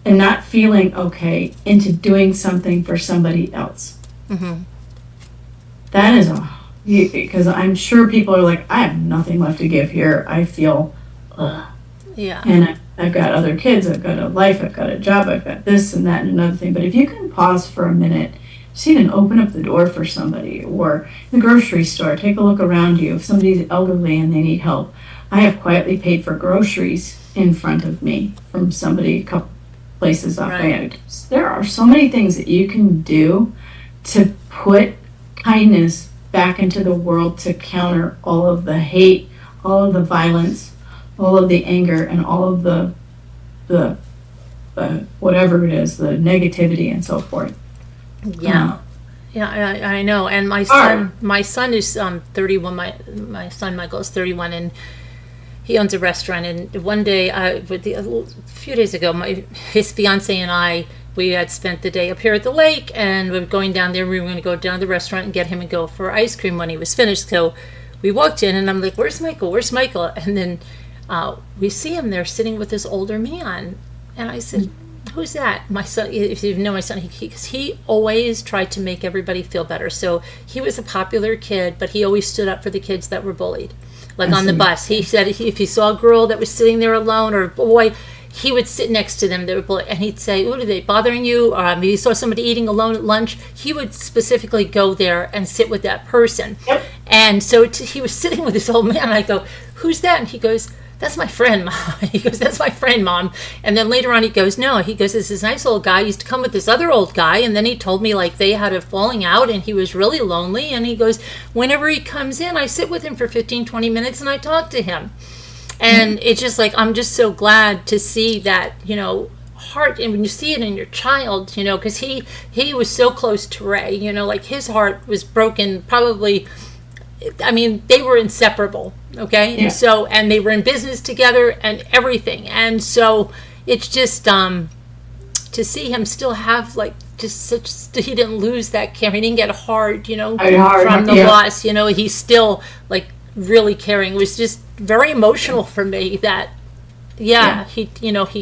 and not feeling okay into doing something for somebody else. Mm-hmm. That is because I'm sure people are like, I have nothing left to give here. I feel, yeah. And I've got other kids, I've got a life, I've got a job, I've got this and that and another thing. But if you can pause for a minute, just even open up the door for somebody, or the grocery store, take a look around you. If somebody's elderly and they need help, I have quietly paid for groceries in front of me from somebody a couple places off. Right. There are so many things that you can do to put kindness back into the world to counter all of the hate, all of the violence, all of the anger, and all of the whatever it is, the negativity and so forth. Yeah. I know. And my son is 31. My son Michael is 31, and he owns a restaurant. And one day, a few days ago, his fiance and I, we had spent the day up here at the lake, and we were going down there. We were going to go down to the restaurant and get him and go for ice cream when he was finished. So we walked in, and I'm like, "Where's Michael? Where's Michael?" And then we see him there sitting with this older man, and I said, "Who's that?" My son, if you know my son, he always tried to make everybody feel better. So he was a popular kid, but he always stood up for the kids that were bullied. Like on the bus, he said if he saw a girl that was sitting there alone or a boy, he would sit next to them, and he'd say, "What are they bothering you?" Or maybe he saw somebody eating alone at lunch. He would specifically go there and sit with that person. Yep. And so he was sitting with this old man. And I go, "Who's that?" And he goes, "That's my friend, Mom." He goes, "That's my friend, Mom." And then later on he goes, "No." He goes, "This is nice old guy. He used to come with this other old guy." And then he told me like they had a falling out and he was really lonely. And he goes, "Whenever he comes in, I sit with him for 15, 20 minutes and I talk to him." And it's just like, I'm just so glad to see that, heart, and when you see it in your child, because he was so close to Ray, like his heart was broken probably, I mean, they were inseparable, okay? Yeah. And they were in business together and everything. And so it's just, to see him still have like, he didn't lose that care. He didn't get hard, from the loss, he's still like really caring. It was just very emotional for me that, he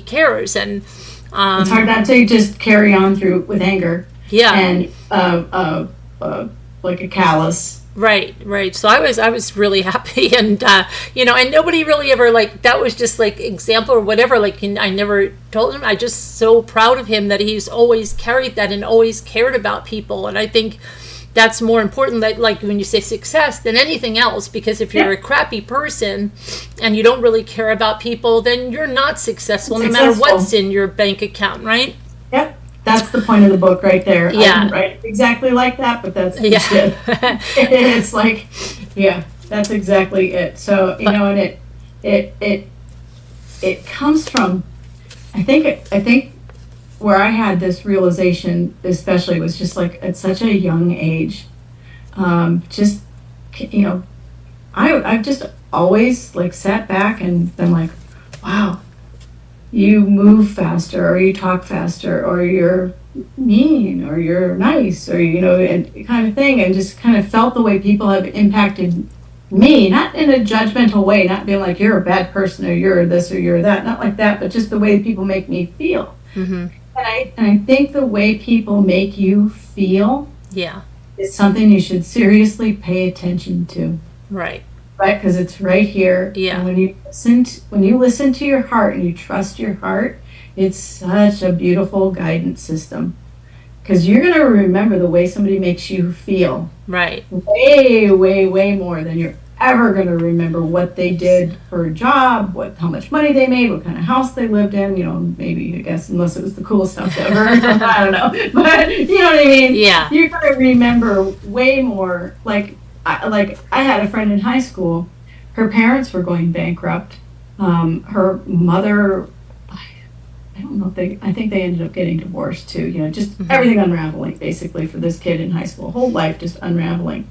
cares. And it's hard not to just carry on through with anger. Yeah. And like a callous. Right. So I was really happy, and and nobody really ever like, that was just like example or whatever. Like I never told him. I just so proud of him that he's always carried that and always cared about people. And I think that's more important, like when you say success, than anything else. Because if you're a crappy person and you don't really care about people, then you're not successful, no matter what's in your bank account, right? Yep. That's the point of the book right there. Yeah. I didn't write it exactly like that, but that's it. It's like, that's exactly it. So, and it comes from I think where I had this realization, especially, was just like at such a young age. Just, you know, I've just always like sat back and been like, wow, you move faster, or you talk faster, or you're mean, or you're nice, or, and kind of thing, and just kind of felt the way people have impacted me, not in a judgmental way, not being like you're a bad person or you're this or you're that, not like that, but just the way people make me feel. Mm-hmm. And I think the way people make you feel Yeah. is something you should seriously pay attention to. Right. Right, because it's right here. Yeah. And when you listen to your heart and you trust your heart, it's such a beautiful guidance system. Because you're going to remember the way somebody makes you feel. Right. Way, way, way more than you're ever going to remember what they did for a job, how much money they made, what kind of house they lived in. Maybe, I guess, unless it was the coolest stuff ever. I don't know. But you know what I mean? Yeah. You're going to remember way more. Like I had a friend in high school. Her parents were going bankrupt. Her mother, I don't know if I think they ended up getting divorced too. Just everything unraveling basically for this kid in high school. Whole life just unraveling.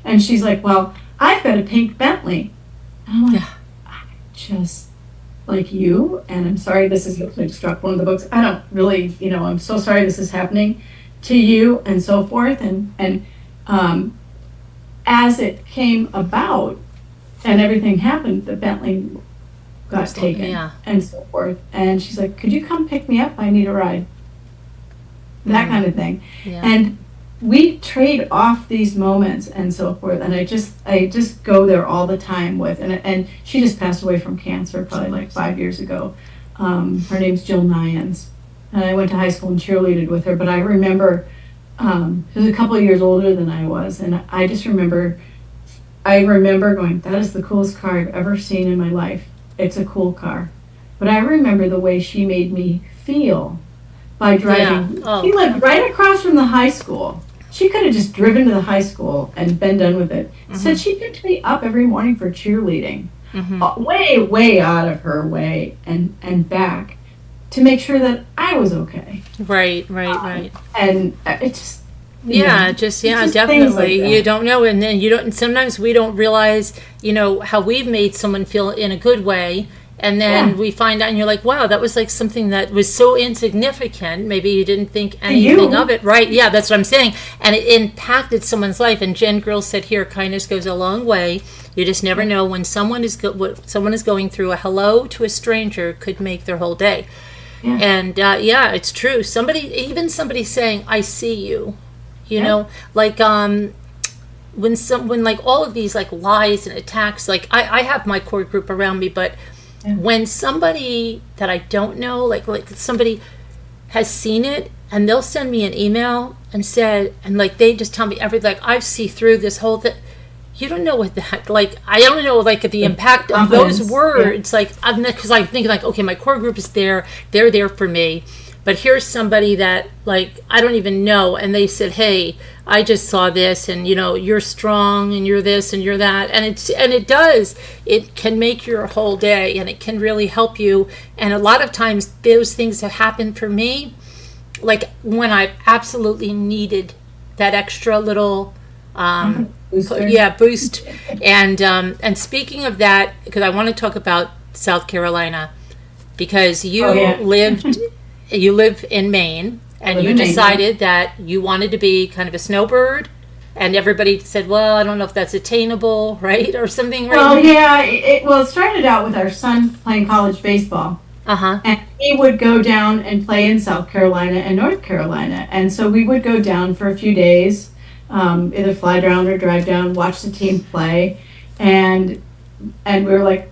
And she's like, well, I've got a pink Bentley. And I'm like, I just like you. And I'm sorry this is, I struck one of the books. I don't really, I'm so sorry this is happening to you and so forth. And as it came about and everything happened, the Bentley got taken and so forth. And she's like, could you come pick me up? I need a ride. That kind of thing. Yeah. And we trade off these moments and so forth. And I just go there all the time with, and she just passed away from cancer probably like 5 years ago. Her name's Jill Nyans. And I went to high school and cheerleaded with her, but I remember, she was a couple of years older than I was. And I just remember going, that is the coolest car I've ever seen in my life. It's a cool car. But I remember the way she made me feel by driving. Yeah. Oh. She lived right across from the high school. She could have just driven to the high school and been done with it. Said she picked me up every morning for cheerleading. Way, way out of her way and back to make sure that I was okay. Right. And it just... definitely. Like you don't know, and then you don't. And sometimes we don't realize, how we've made someone feel in a good way, and then we find out, and you're like, wow, that was like something that was so insignificant. Maybe you didn't think anything of it, right? Yeah, that's what I'm saying, and it impacted someone's life. And Jen Grill said here, kindness goes a long way. You just never know when someone is what someone is going through. A hello to a stranger could make their whole day. Yeah. And it's true. Even somebody saying, "I see you." Like when like all of these like lies and attacks, like I have my core group around me, but when somebody that I don't know, like somebody has seen it and they'll send me an email and like they just tell me everything, like I see through this whole thing. You don't know what that, like, I don't know, like, the impact of those words, like, because I'm thinking, like, okay, my core group is there, they're there for me, but here's somebody that, like, I don't even know, and they said, hey, I just saw this, and, you're strong, and you're this, and you're that, and it can make your whole day, and it can really help you, and a lot of times, those things have happened for me, like, when I absolutely needed that extra little, boost. And speaking of that, because I want to talk about South Carolina, because you you live in Maine, and you decided that you wanted to be kind of a snowbird, and everybody said, well, I don't know if that's attainable, right, or something. Right? Well, yeah, it started out with our son playing college baseball. And he would go down and play in South Carolina and North Carolina, and so we would go down for a few days. Either fly down or drive down, watch the team play, and we were like,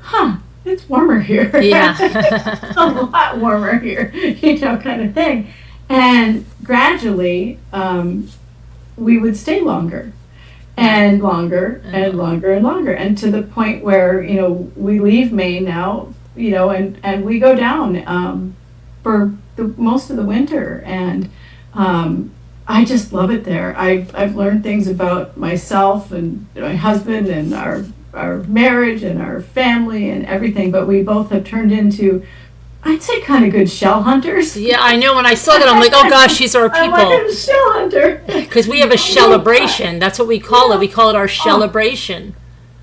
it's warmer here. Yeah. A lot warmer here, kind of thing. And gradually, we would stay longer and longer and longer and longer, and to the point where, we leave Maine now, and we go down for most of the winter, and I just love it there. I've learned things about myself and my husband and our marriage and our family and everything, but we both have turned into, I'd say kind of good shell hunters. Yeah, I know. When I saw that, I'm like, oh gosh, these are our I'm like people. a shell hunter. Because we have a celebration. That's what we call it. We call it our celebration.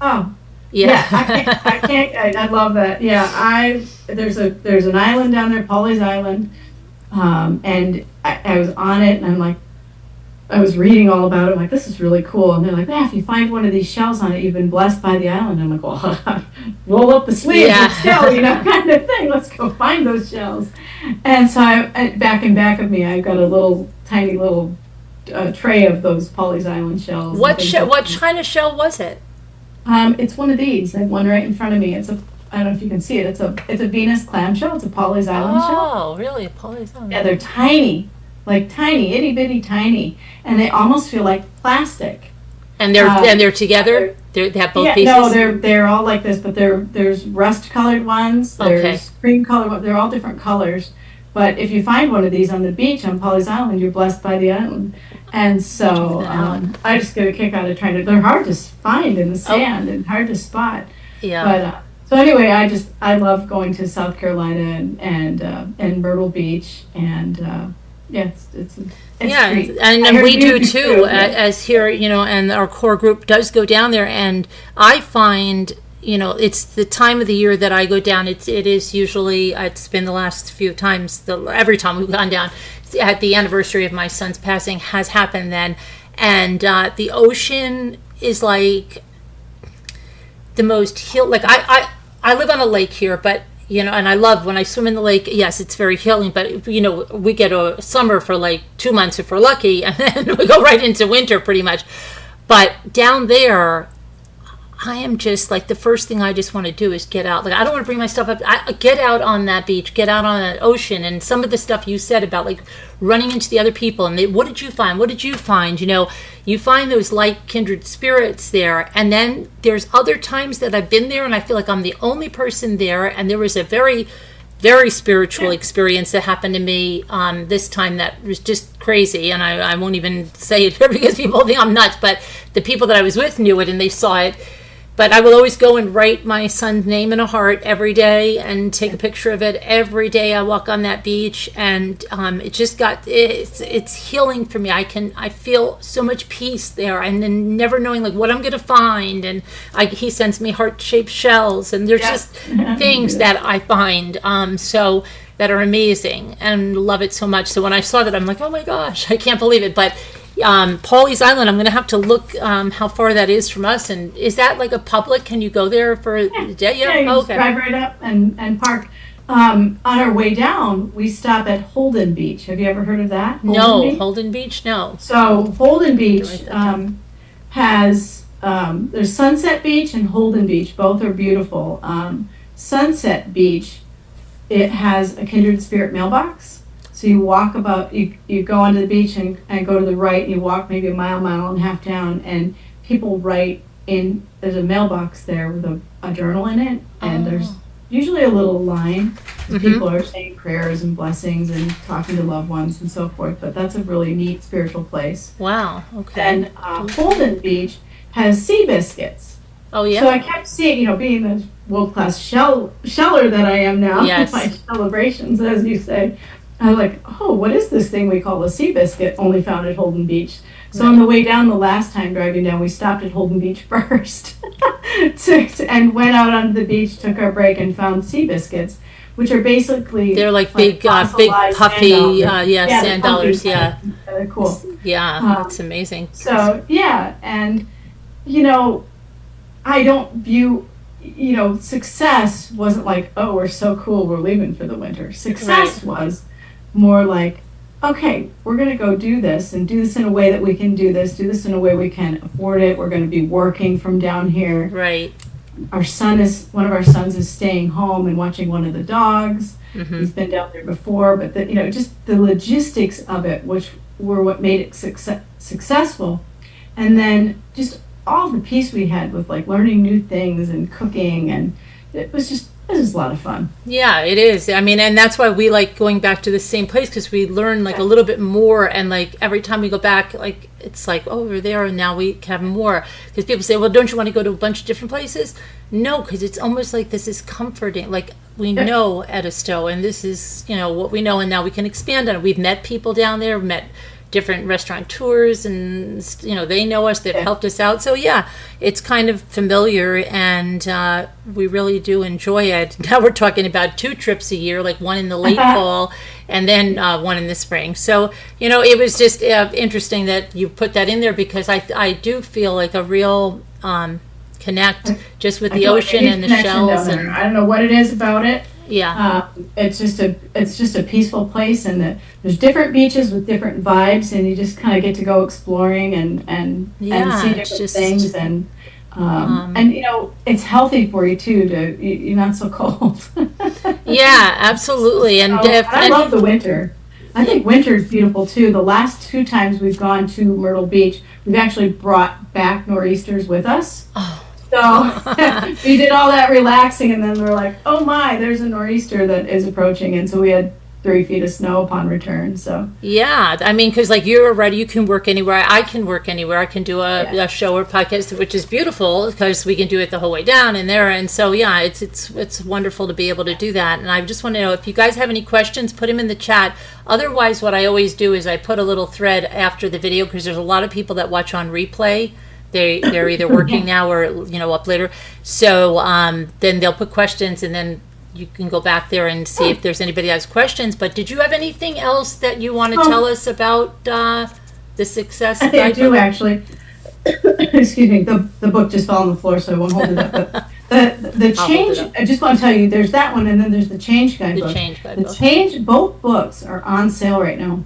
Oh. Yeah. Yeah, I can't. I love that. Yeah, there's an island down there, Polly's Island, and I was on it, and I'm like, I was reading all about it. I'm like, this is really cool. And they're like, if you find one of these shells on it, you've been blessed by the island. I'm like, well, roll up the sleeves and still, kind of thing. Let's go find those shells. And so back of me, I've got a tiny little tray of those Polly's Island shells. What kind of shell was it? It's one of these. I have one right in front of me. I don't know if you can see it. It's a Venus clamshell. It's a Polly's Island shell. Oh, really? A Polly's Island. Yeah, they're tiny. Like tiny, itty bitty tiny, and they almost feel like plastic. And they're together. They have both pieces. No, they're all like this, but there's rust colored ones. There's cream colored ones. They're all different colors. But if you find one of these on the beach on Polly's Island, you're blessed by the island. And so I just get a kick out of trying to. They're hard to find in the sand and hard to spot. Yeah. But so anyway, I love going to South Carolina and Myrtle Beach and. Yeah, it's great. And we do too, as here, and our core group does go down there, and I find, it's the time of the year that I go down. It is usually, it's been the last few times, every time we've gone down, at the anniversary of my son's passing has happened then, and the ocean is like the most like I live on a lake here, but and I love when I swim in the lake. Yes, it's very healing, but we get a summer for like 2 months if we're lucky, and then we go right into winter pretty much. But down there, I am just like, the first thing I just want to do is get out. Like, I don't want to bring my stuff up. Get out on that beach, get out on that ocean. And some of the stuff you said about like running into the other people and what did you find? What did you find? You find those like kindred spirits there. And then there's other times that I've been there and I feel like I'm the only person there. And there was a very, very spiritual experience that happened to me this time that was just crazy. And I won't even say it here because people think I'm nuts, but the people that I was with knew it and they saw it. But I will always go and write my son's name in a heart every day and take a picture of it every day I walk on that beach. And it's healing for me. I feel so much peace there, and then never knowing like what I'm going to find. And he sends me heart-shaped shells, and there's just things that I find so that are amazing and love it so much. So when I saw that, I'm like, oh my gosh, I can't believe it. But Polly's Island, I'm going to have to look how far that is from us. And is that like a public? Can you go there for a day? Yeah, you just drive right up and park. On our way down, we stop at Holden Beach. Have you ever heard of that? Holden Beach? No. So Holden Beach has, there's Sunset Beach and Holden Beach. Both are beautiful. Sunset Beach, it has a kindred spirit mailbox. So you walk you go onto the beach and go to the right, and you walk maybe a mile and a half down, and people write in, there's a mailbox there with a journal in it, and there's usually a little line. People are saying prayers and blessings and talking to loved ones and so forth, but that's a really neat spiritual place. Wow, okay. And Holden Beach has sea biscuits. Oh, yeah? So I kept seeing, being the world-class sheller that I am now, yes. My celebrations, as you say, I was like, what is this thing we call a sea biscuit, only found at Holden Beach? So on the way down the last time driving down, we stopped at Holden Beach first and went out onto the beach, took our break, and found sea biscuits, which are basically... They're like big puffy, sand dollars, yeah. They're cool. Yeah, that's amazing. So, yeah, and, I don't view... success wasn't like, we're so cool, we're leaving for the winter. Success was more like, okay, we're going to go do this and do this in a way that we can do this in a way we can afford it. We're going to be working from down here. Right. One of our sons is staying home and watching one of the dogs. Mm-hmm. He's been down there before, but just the logistics of it, which were what made it successful. And then just all the peace we had with like learning new things and cooking, and it was a lot of fun. Yeah, it is. I mean, and that's why we like going back to the same place, because we learn like a little bit more, and like every time we go back, like it's like, we're there and now we have more. Because people say, well, don't you want to go to a bunch of different places? No, because it's almost like this is comforting. Like we know Edisto, and this is, what we know, and now we can expand on it. We've met people down there, met different restaurateurs, and, they know us, they've helped us out. So, yeah, it's kind of familiar, and we really do enjoy it. Now we're talking about 2 trips a year, like one in the late fall and then one in the spring. So, it was just interesting that you put that in there, because I do feel like a real connect just with the ocean and the shells. And I don't know what it is about it. Yeah. It's just a peaceful place, and there's different beaches with different vibes, and you just kind of get to go exploring and see different things, and it's healthy for you too. You're not so cold. Yeah, absolutely. And I love the winter. I think winter's beautiful too. The last 2 times we've gone to Myrtle Beach, we've actually brought back nor'easters with us. Oh. So we did all that relaxing, and then we're like, oh my, there's a nor'easter that is approaching. And so we had 3 feet of snow upon return. So yeah, I mean, because like you're ready, you can work anywhere. I can work anywhere. I can do a show or podcast, which is beautiful because we can do it the whole way down and there. And so yeah, it's wonderful to be able to do that. And I just want to know if you guys have any questions, put them in the chat. Otherwise, what I always do is I put a little thread after the video, because there's a lot of people that watch on replay. They're either working now or up later. So then they'll put questions, and then you can go back there and see if there's anybody that has questions. But did you have anything else that you want to tell us about the Success Guidebook? I do, actually. Excuse me. The book just fell on the floor, so I won't hold it up. But the change, I just want to tell you, there's that one, and then there's the Change Guidebook. The Change, both books are on sale right now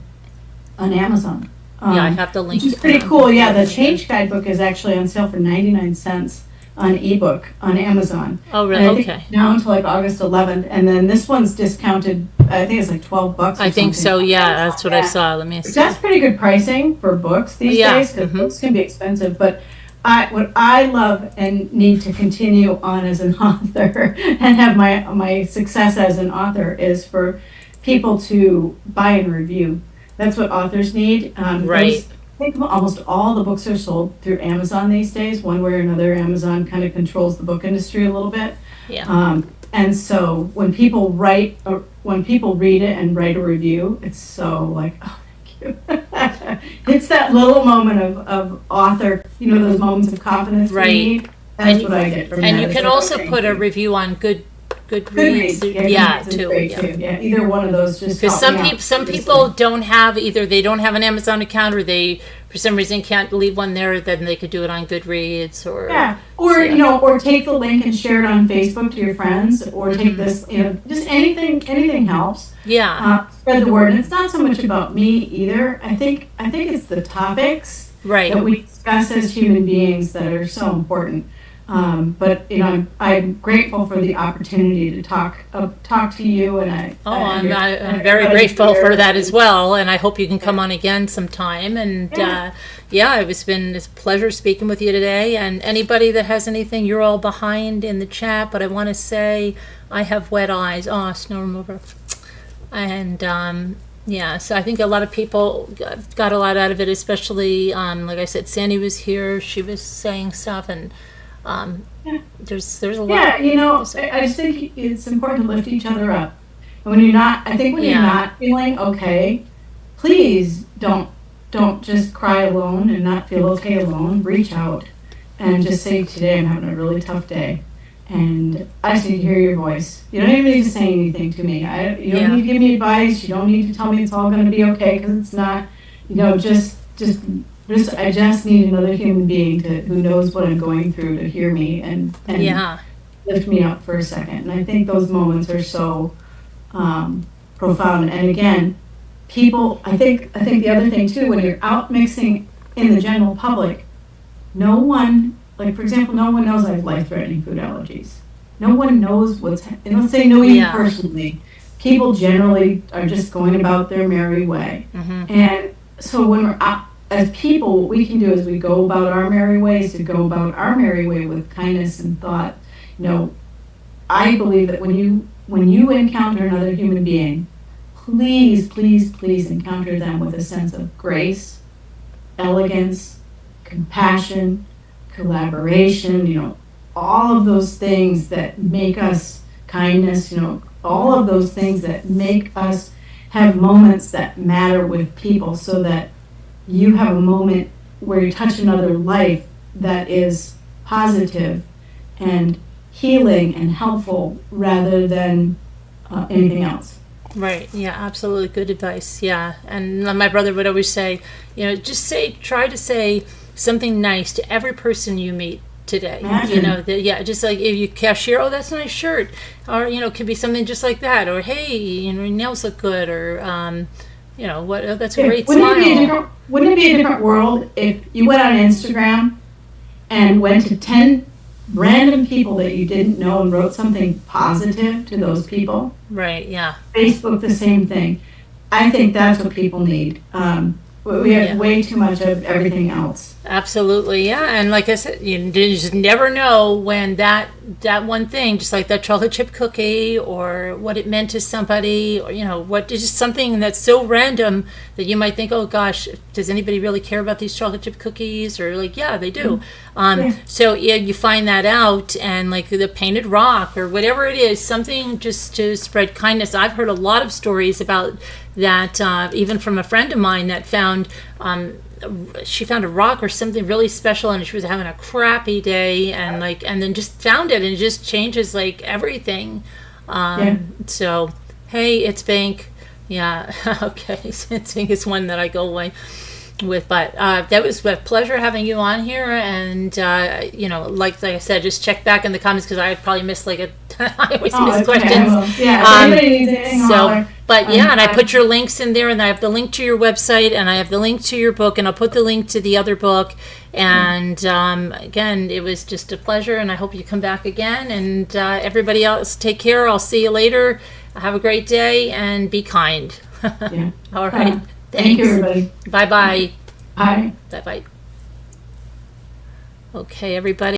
on Amazon. Yeah, I have the link. Which is pretty cool. Yeah, the Change Guidebook is actually on sale for 99 cents on ebook on Amazon. Oh, really? Okay. Now until like August 11th, and then this one's discounted. I think it's like $12. I think so. Yeah, that's what I saw. Let me see. That's pretty good pricing for books these days, because books can be expensive. But what I love and need to continue on as an author and have my success as an author is for people to buy and review. That's what authors need. Right. I think almost all the books are sold through Amazon these days. One way or another, Amazon kind of controls the book industry a little bit. Yeah. And so when people read it and write a review, it's so like, oh, thank you. It's that little moment of author, those moments of confidence. Right. That's what I get from that. And you can also put a review on Goodreads. Yeah, too. Yeah, either one of those. Just because some people don't have they don't have an Amazon account, or they for some reason can't leave one there. Then they could do it on Goodreads or take the link and share it on Facebook to your friends, or take this. Just anything helps. Yeah. Spread the word, and it's not so much about me either. I think it's the topics that we discuss as human beings that are so important. But I'm grateful for the opportunity to talk to you, and I'm very grateful for that as well, and I hope you can come on again sometime. And it's been a pleasure speaking with you today. And anybody that has anything, you're all behind in the chat, but I want to say I have wet eyes. Oh, snow remover, and so I think a lot of people got a lot out of it, especially like I said, Sandy was here. She was saying stuff, and there's a lot. I just think it's important to lift each other up. And when you're not feeling okay, please don't just cry alone and not feel okay alone. Reach out and just say, today I'm having a really tough day, and I just need to hear your voice. You don't even need to say anything to me. You don't need to give me advice. You don't need to tell me it's all going to be okay, because it's not. I just need another human being who knows what I'm going through to hear me and lift me up for a second. And I think those moments are so profound. And again, people, I think the other thing too, when you're out mixing in the general public, no one, like for example, no one knows I have life-threatening food allergies. No one knows unless they know you personally. People generally are just going about their merry way. Mm-hmm. And so when we're out, as people, what we can do is we go about our merry ways, to go about our merry way with kindness and thought. I believe that when you encounter another human being, please, please, please encounter them with a sense of grace, elegance, compassion, collaboration, all of those things that make us kindness, all of those things that make us have moments that matter with people, so that you have a moment where you touch another life that is positive and healing and helpful rather than anything else. Right. Yeah, absolutely. Good advice. Yeah. And my brother would always say, try to say something nice to every person you meet today. Imagine. Just like if you cashier, oh, that's a nice shirt. Or, it could be something just like that. Or, hey, your nails look good. Or, that's a great smile. Wouldn't it be a different world if you went on Instagram and went to 10 random people that you didn't know and wrote something positive to those people? Right, yeah. Facebook, the same thing. I think that's what people need. We have way too much of everything else. Absolutely, yeah. And like I said, you just never know when that one thing, just like that chocolate chip cookie, or what it meant to somebody, or what is just something that's so random that you might think, oh gosh, does anybody really care about these chocolate chip cookies? Or like, yeah, they do. So you find that out, and like the painted rock or whatever it is, something just to spread kindness. I've heard a lot of stories about that, even from a friend of mine that found she found a rock or something really special, and she was having a crappy day, and then just found it, and it just changes like everything. So hey, it's bank. Yeah. Okay. It's is one that I go away with, but that was a pleasure having you on here, and like I said, just check back in the comments, because I probably missed I always miss questions. Okay, yeah, if anybody needs anything, holler. But yeah, and I put your links in there, and I have the link to your website, and I have the link to your book, and I'll put the link to the other book. And again, it was just a pleasure, and I hope you come back again. And everybody else, take care. I'll see you later. Have a great day, and be kind. Yeah. All right. Thank you, everybody. Bye-bye. Bye. Bye-bye. Okay, everybody.